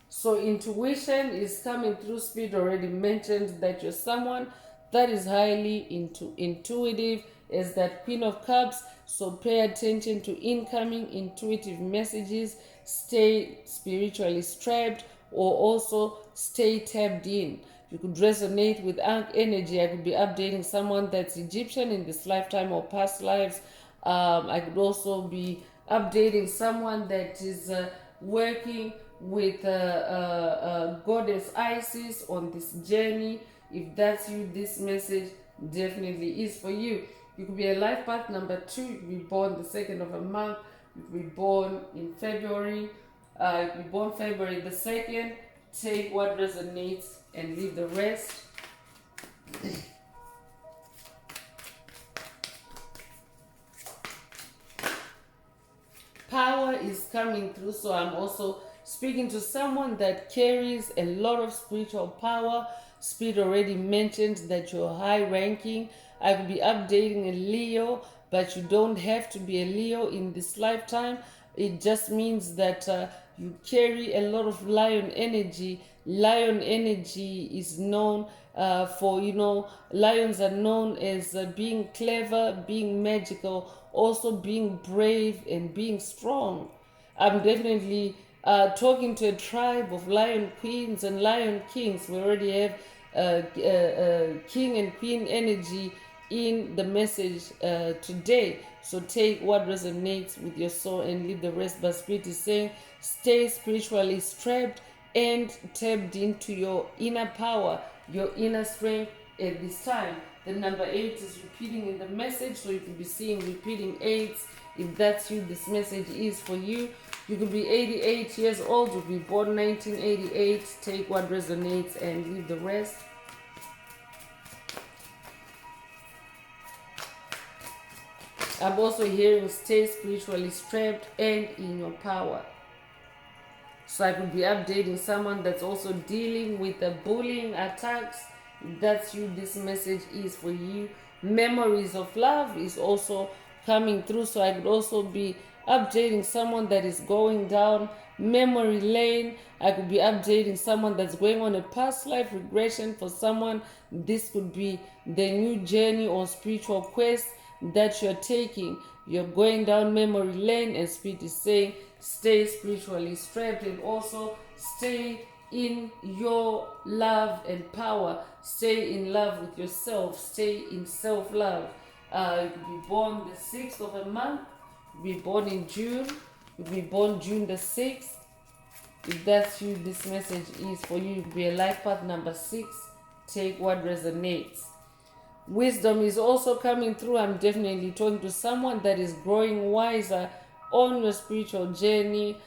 So intuition is coming through. Spirit already mentioned that you're someone that is highly intuitive, as that Queen of Cups. So pay attention to incoming intuitive messages. Stay spiritually strapped, or also stay tapped in. You could resonate with Ankh energy. I could be updating someone that's Egyptian in this lifetime or past lives. I could also be updating someone that is working with goddess Isis on this journey. If that's you, this message definitely is for you. You could be a life path number 2. You could be born the 2nd of a month. You could be born in February. You could be born February the 2nd. Take what resonates and leave the rest. Power is coming through, so I'm also speaking to someone that carries a lot of spiritual power. Spirit already mentioned that you're high ranking. I will be updating a Leo, but you don't have to be a Leo in this lifetime. It just means that you carry a lot of lion energy. Lion energy is known for, lions are known as being clever, being magical, also being brave and being strong. I'm definitely talking to a tribe of lion queens and lion kings. We already have king and queen energy in the message today. So take what resonates with your soul and leave the rest. But Spirit is saying stay spiritually strapped and tapped into your inner power, your inner strength at this time. The number 8 is repeating in the message, so you could be seeing repeating 8s. If that's you, this message is for you. You could be 88 years old, you could be born 1988. Take what resonates and leave the rest. I'm also hearing stay spiritually strapped and in your power. So I could be updating someone that's also dealing with the bullying attacks. If that's you, this message is for you. Memories of love is also coming through. So I could also be updating someone that is going down memory lane. I could be updating someone that's going on a past life regression. For someone, this could be the new journey or spiritual quest that you're taking. You're going down memory lane, and Spirit is saying stay spiritually strapped and also stay in your love and power. Stay in love with yourself. Stay in self-love. You could be born the 6th of a month. You could be born in June. You could be born June the 6th. If that's you, this message is for you. You could be a life path number 6. Take what resonates. Wisdom is also coming through. I'm definitely talking to someone that is growing wiser on your spiritual journey,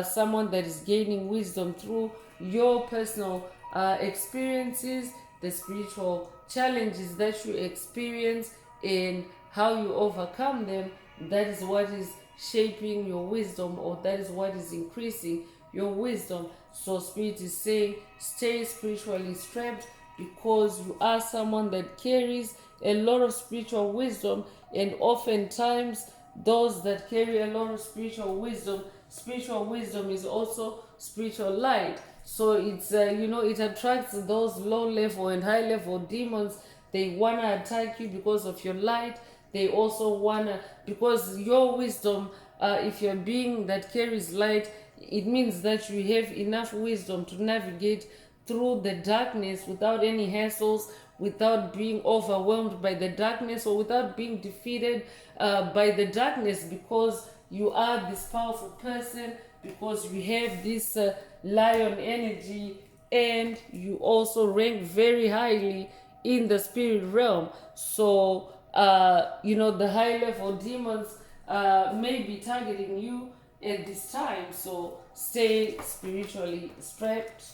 someone that is gaining wisdom through your personal experiences, the spiritual challenges that you experience and how you overcome them. That is what is shaping your wisdom, or that is what is increasing your wisdom. So Spirit is saying stay spiritually strapped, because you are someone that carries a lot of spiritual wisdom, and oftentimes those that carry a lot of spiritual wisdom is also spiritual light. So it's it attracts those low level and high level demons. They wanna attack you because of your light. They also wanna, because your wisdom, if you're a being that carries light, it means that you have enough wisdom to navigate through the darkness without any hassles, without being overwhelmed by the darkness, or without being defeated by the darkness, because you are this powerful person, because you have this lion energy, and you also rank very highly in the spirit realm. So the high level demons may be targeting you at this time. So stay spiritually strapped.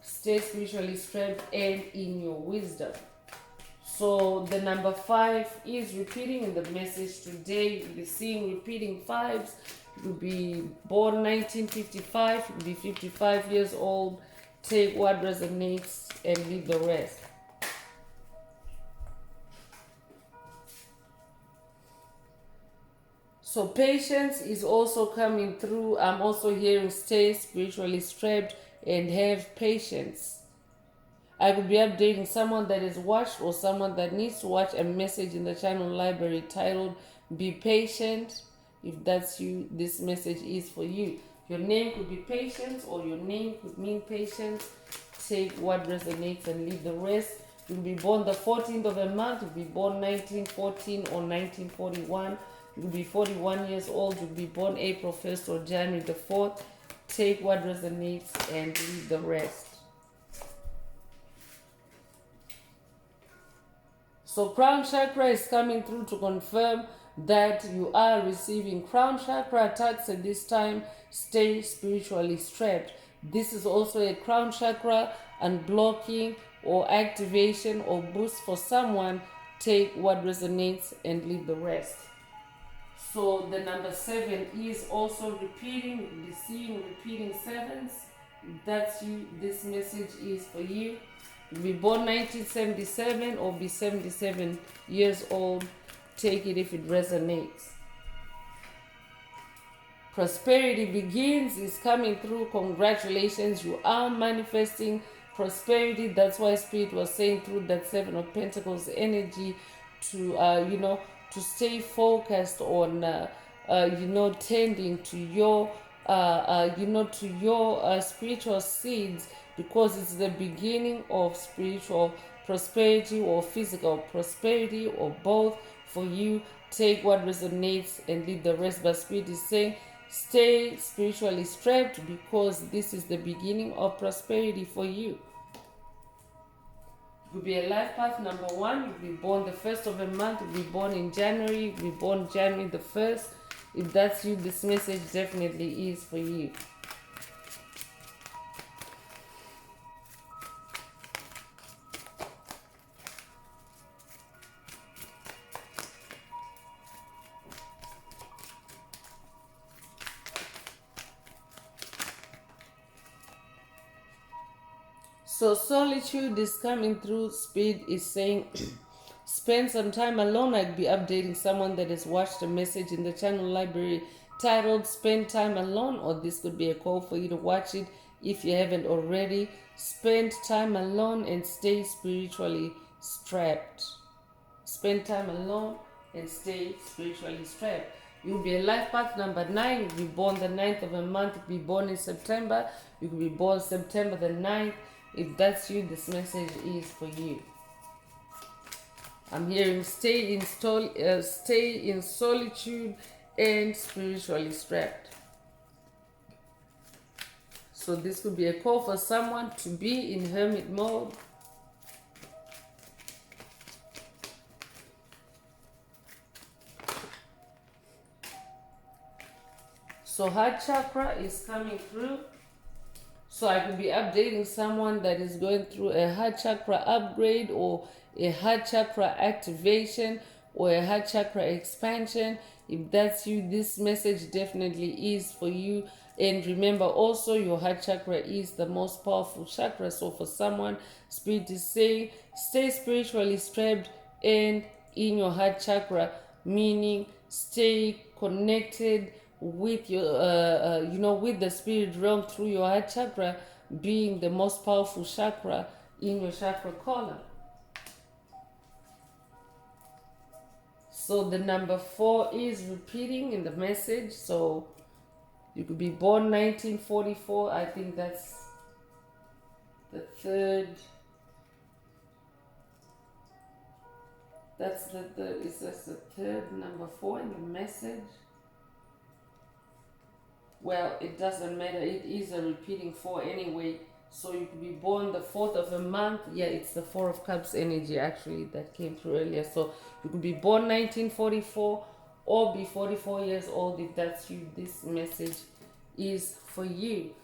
Stay spiritually strapped and in your wisdom. So the number 5 is repeating in the message today. You'll be seeing repeating 5s. You'll be born 1955. You'll be 55 years old. Take what resonates and leave the rest. So patience is also coming through. I'm also hearing stay spiritually strapped and have patience. I could be updating someone that is watched, or someone that needs to watch a message in the channel library titled Be Patient. If that's you, this message is for you. Your name could be patience, or your name could mean patience. Take what resonates and leave the rest. You'll be born the 14th of a month. You'll be born 1914 or 1941. You'll be 41 years old. You'll be born April 1st or January the 4th. Take what resonates and leave the rest. So crown chakra is coming through to confirm that you are receiving crown chakra attacks at this time. Stay spiritually strapped. This is also a crown chakra unblocking or activation or boost for someone. Take what resonates and leave the rest. So the number 7 is also repeating. You'll be seeing repeating 7s. If that's you, this message is for you. You'll be born 1977 or be 77 years old. Take it if it resonates. Prosperity begins is coming through. Congratulations, you are manifesting prosperity. That's why Spirit was saying through that 7 of Pentacles energy to to stay focused on tending to your spiritual seeds, because it's the beginning of spiritual prosperity or physical prosperity, or both for you. Take what resonates and leave the rest. But Spirit is saying stay spiritually strapped, because this is the beginning of prosperity for you. Could be a life path number 1. You could be born the 1st of a month. You could be born in January. You could be born January the 1st. If that's you, this message definitely is for you. So solitude is coming through. Speed is saying spend some time alone. I'd be updating someone that has watched a message in the channel library titled Spend Time Alone, or this could be a call for you to watch it if you haven't already. Spend time alone and stay spiritually strapped. Spend time alone and stay spiritually strapped. You'll be a life path number 9. You'll be born the 9th of a month. You'll be born in September. You could be born September the 9th. If that's you, this message is for you. I'm hearing stay in solitude and spiritually strapped. So this could be a call for someone to be in hermit mode. So heart chakra is coming through. So I could be updating someone that is going through a heart chakra upgrade or a heart chakra activation or a heart chakra expansion. If that's you, this message definitely is for you. And remember also, your heart chakra is the most powerful chakra. So for someone, Spirit is saying, stay spiritually strapped and in your heart chakra, meaning stay connected with your with the spirit realm through your heart chakra being the most powerful chakra in your chakra column. So the number 4 is repeating in the message. So you could be born 1944. I think that's the third. That's the third number 4 in the message. Well, it doesn't matter. It is a repeating 4 anyway. So you could be born the 4th of a month. Yeah, it's the 4 of Cups energy actually that came through earlier. So you could be born 1944 or be 44 years old. If that's you, this message is for you.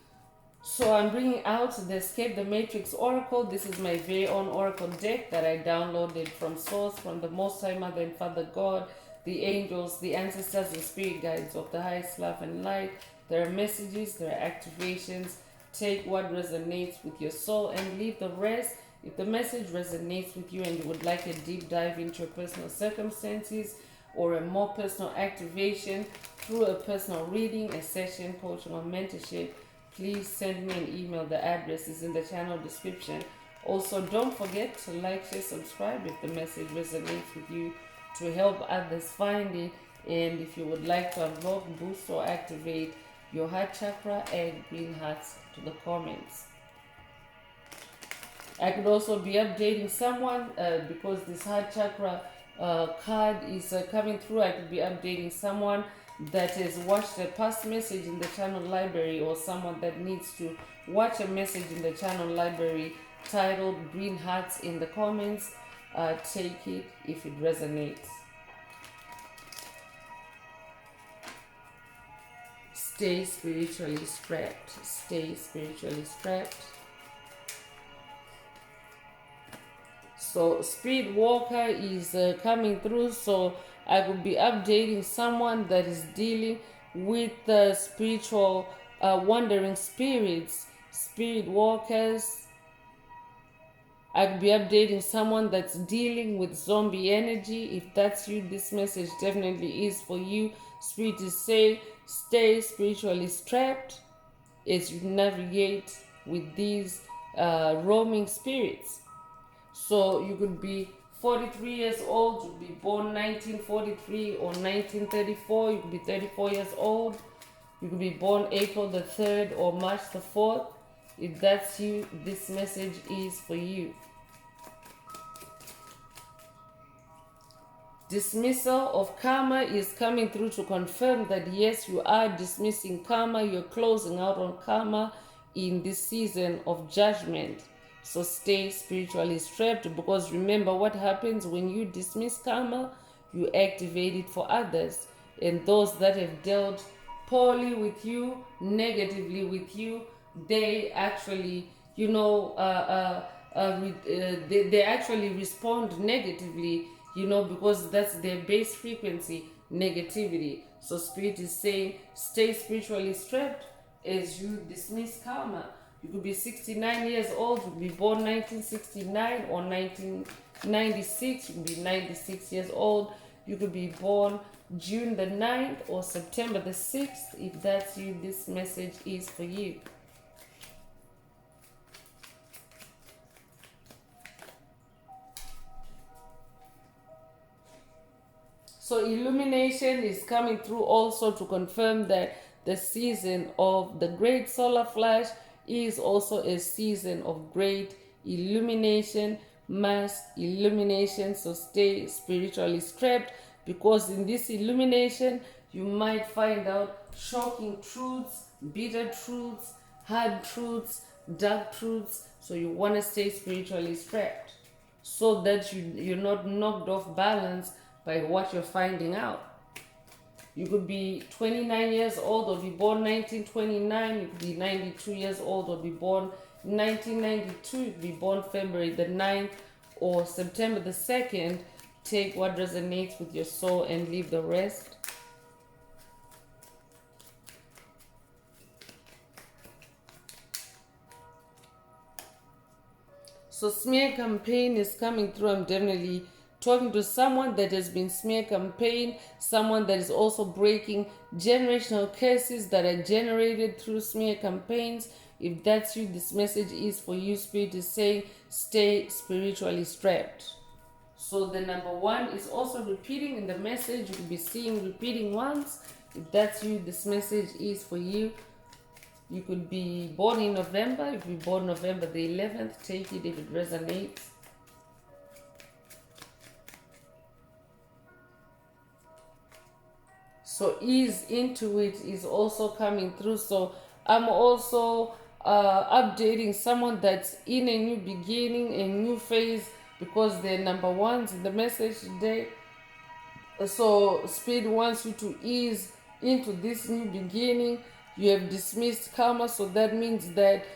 So I'm bringing out the Escape the Matrix Oracle. This is my very own Oracle deck that I downloaded from Source, from the Most High Mother and Father God, the angels, the ancestors, the spirit guides of the highest love and light. There are messages, there are activations. Take what resonates with your soul and leave the rest. If the message resonates with you and you would like a deep dive into your personal circumstances or a more personal activation through a personal reading, a session, coaching, or mentorship, please send me an email. The address is in the channel description. Also, don't forget to like, share, subscribe if the message resonates with you to help others find it. And if you would like to unlock, boost, or activate your heart chakra, add green hearts to the comments. I could also be updating someone because this heart chakra card is coming through. I could be updating someone that has watched a past message in the channel library, or someone that needs to watch a message in the channel library titled Green Hearts in the comments. Take it if it resonates. Stay spiritually strapped. Stay spiritually strapped. So Spirit Walker is coming through. So I will be updating someone that is dealing with the spiritual wandering spirits, spirit walkers. I'll be updating someone that's dealing with zombie energy. If that's you, this message definitely is for you. Spirit is saying, stay spiritually strapped as you navigate with these roaming spirits. So you could be 43 years old, you could be born 1943 or 1934, you could be 34 years old, you could be born April the 3rd or March the 4th. If that's you, this message is for you. Dismissal of karma is coming through to confirm that yes, you are dismissing karma, you're closing out on karma in this season of judgment. So stay spiritually strapped, because remember what happens when you dismiss karma, you activate it for others. And those that have dealt poorly with you, negatively with you, they actually, they actually respond negatively, because that's their base frequency, negativity. So spirit is saying, stay spiritually strapped as you dismiss karma. You could be 69 years old, you could be born 1969 or 1996, you could be 96 years old, you could be born June the 9th or September the 6th. If that's you, this message is for you. So illumination is coming through also to confirm that the season of the great solar flash is also a season of great illumination, mass illumination. So stay spiritually strapped, because in this illumination you might find out shocking truths, bitter truths, hard truths, dark truths. So you want to stay spiritually strapped so that you're not knocked off balance by what you're finding out. You could be 29 years old or be born 1929. You could be 92 years old or be born 1992. You could be born February the 9th or September the 2nd. Take what resonates with your soul and leave the rest. So smear campaign is coming through. I'm definitely talking to someone that has been smear campaign, someone that is also breaking generational curses that are generated through smear campaigns. If that's you, this message is for you. Spirit is saying, stay spiritually strapped. So the number 1 is also repeating in the message. You could be seeing repeating ones. If that's you, this message is for you. You could be born in November. If you born November the 11th, take it if it resonates. So ease into it is also coming through. So I'm also updating someone that's in a new beginning, a new phase, because they're number 1s in the message today. So Spirit wants you to ease into this new beginning. You have dismissed karma, so that means that,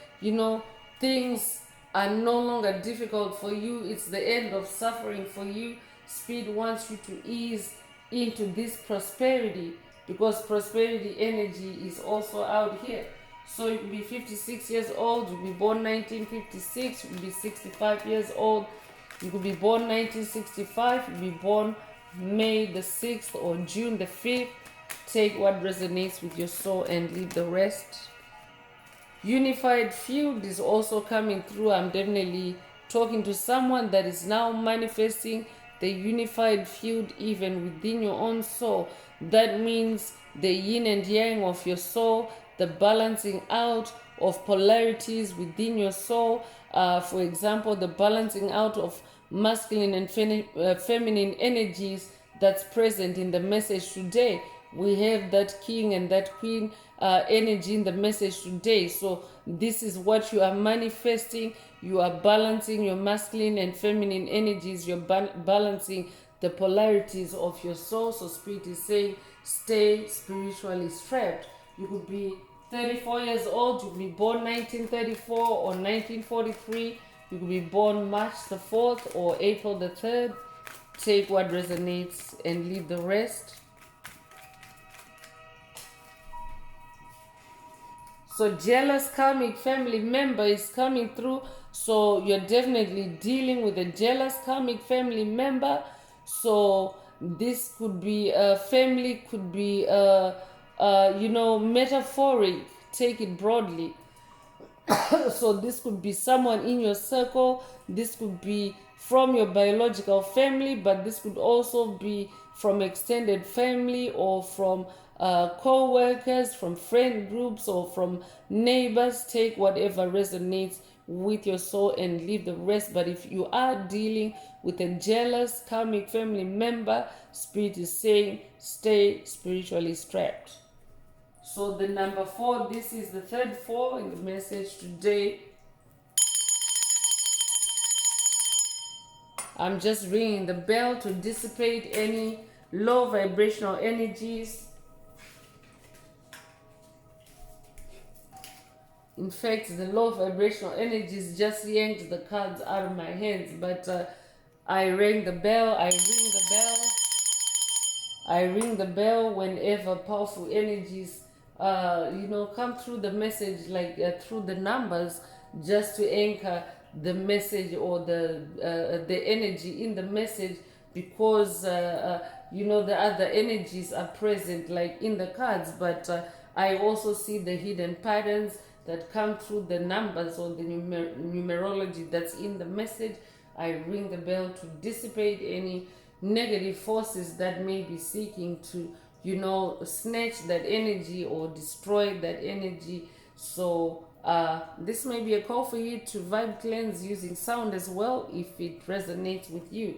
things are no longer difficult for you. It's the end of suffering for you. Spirit wants you to ease into this prosperity, because prosperity energy is also out here. So you could be 56 years old, you could be born 1956, you could be 65 years old, you could be born 1965, you could be born May the 6th or June the 5th. Take what resonates with your soul and leave the rest. Unified field is also coming through. I'm definitely talking to someone that is now manifesting the unified field even within your own soul. That means the yin and yang of your soul, the balancing out of polarities within your soul. For example, the balancing out of masculine and feminine energies that's present in the message today. We have that king and that queen energy in the message today. So this is what you are manifesting. You are balancing your masculine and feminine energies. You're balancing the polarities of your soul. So Spirit is saying, stay spiritually strapped. You could be 34 years old. You could be born 1934 or 1943. You could be born March the 4th or April the 3rd. Take what resonates and leave the rest. So jealous karmic family member is coming through. So you're definitely dealing with a jealous karmic family member. So this could be a family, could be metaphoric. Take it broadly. So this could be someone in your circle. This could be from your biological family, but this could also be from extended family or from co-workers, from friend groups, or from neighbors. Take whatever resonates with your soul and leave the rest. But if you are dealing with a jealous karmic family member, Spirit is saying, stay spiritually strapped. So the number 4, this is the third 4 in the message today. I'm just ringing the bell to dissipate any low vibrational energies. In fact, the low vibrational energies just yanked the cards out of my hands, but I rang the bell, I ring the bell whenever powerful energies, come through the message, like through the numbers, just to anchor the message or the energy in the message, because the other energies are present, like in the cards, but I also see the hidden patterns that come through the numbers or the numerology that's in the message. I ring the bell to dissipate any negative forces that may be seeking to, snatch that energy or destroy that energy. So this may be a call for you to vibe cleanse using sound as well, if it resonates with you.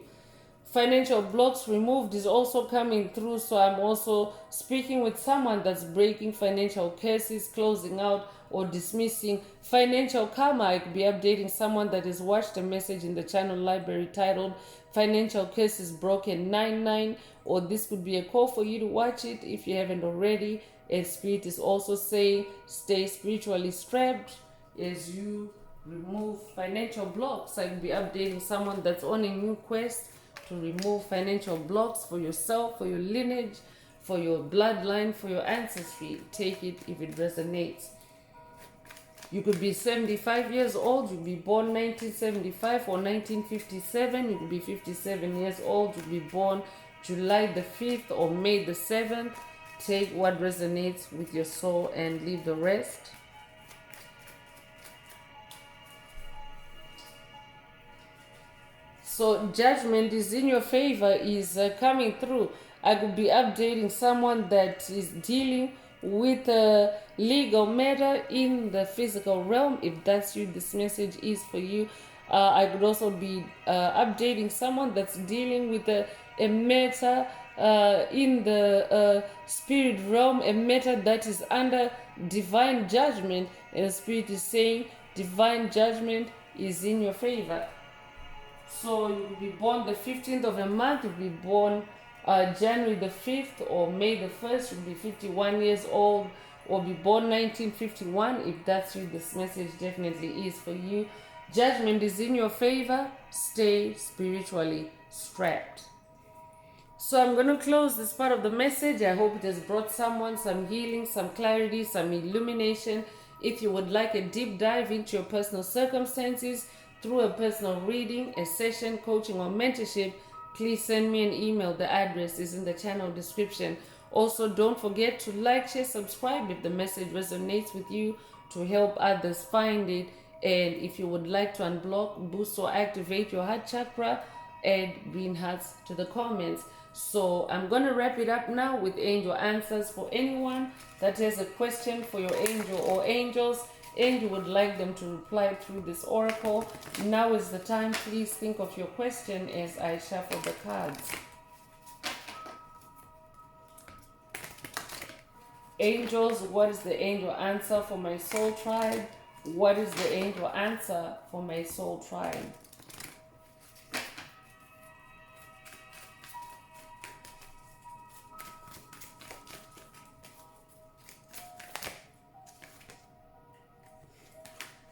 Financial blocks removed is also coming through, so I'm also speaking with someone that's breaking financial curses, closing out or dismissing financial karma. I could be updating someone that has watched a message in the channel library titled Financial Curses Broken 99, or this could be a call for you to watch it if you haven't already. And Spirit is also saying stay spiritually strapped as you remove financial blocks. I could be updating someone that's on a new quest to remove financial blocks for yourself, for your lineage, for your bloodline, for your ancestry. Take it if it resonates. You could be 75 years old, you could be born 1975 or 1957, you could be 57 years old, you could be born July the 5th or May the 7th. Take what resonates with your soul and leave the rest. So judgment is in your favor, is coming through. I could be updating someone that is dealing with a legal matter in the physical realm. If that's you, this message is for you. I could also be updating someone that's dealing with a matter in the spirit realm, a matter that is under divine judgment, and the Spirit is saying divine judgment is in your favor. So you will be born the 15th of the month, you will be born January the 5th or May the 1st, you will be 51 years old, or be born 1951. If that's you, this message definitely is for you. Judgment is in your favor. Stay spiritually strapped. So I'm going to close this part of the message. I hope it has brought someone some healing, some clarity, some illumination. If you would like a deep dive into your personal circumstances through a personal reading, a session, coaching, or mentorship, please send me an email. The address is in the channel description. Also, don't forget to like, share, subscribe if the message resonates with you, to help others find it. And if you would like to unblock, boost, or activate your heart chakra, add green hearts to the comments. So I'm going to wrap it up now with angel answers. For anyone that has a question for your angel or angels, and you would like them to reply through this oracle, now is the time. Please think of your question as I shuffle the cards. Angels, what is the angel answer for my soul tribe? What is the angel answer for my soul tribe?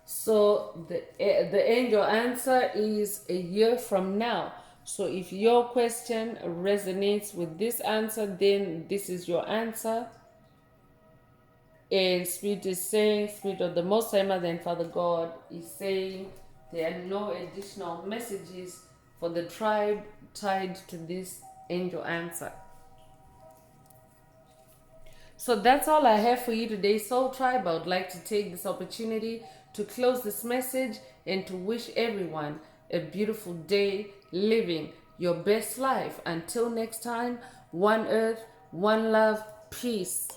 So the angel answer is a year from now. So if your question resonates with this answer, then this is your answer. And Spirit is saying, Spirit of the Most High Mother and Father God is saying there are no additional messages for the tribe tied to this angel answer. So that's all I have for you today, Soul Tribe. I would like to take this opportunity to close this message and to wish everyone a beautiful day living your best life. Until next time, one earth, one love, peace.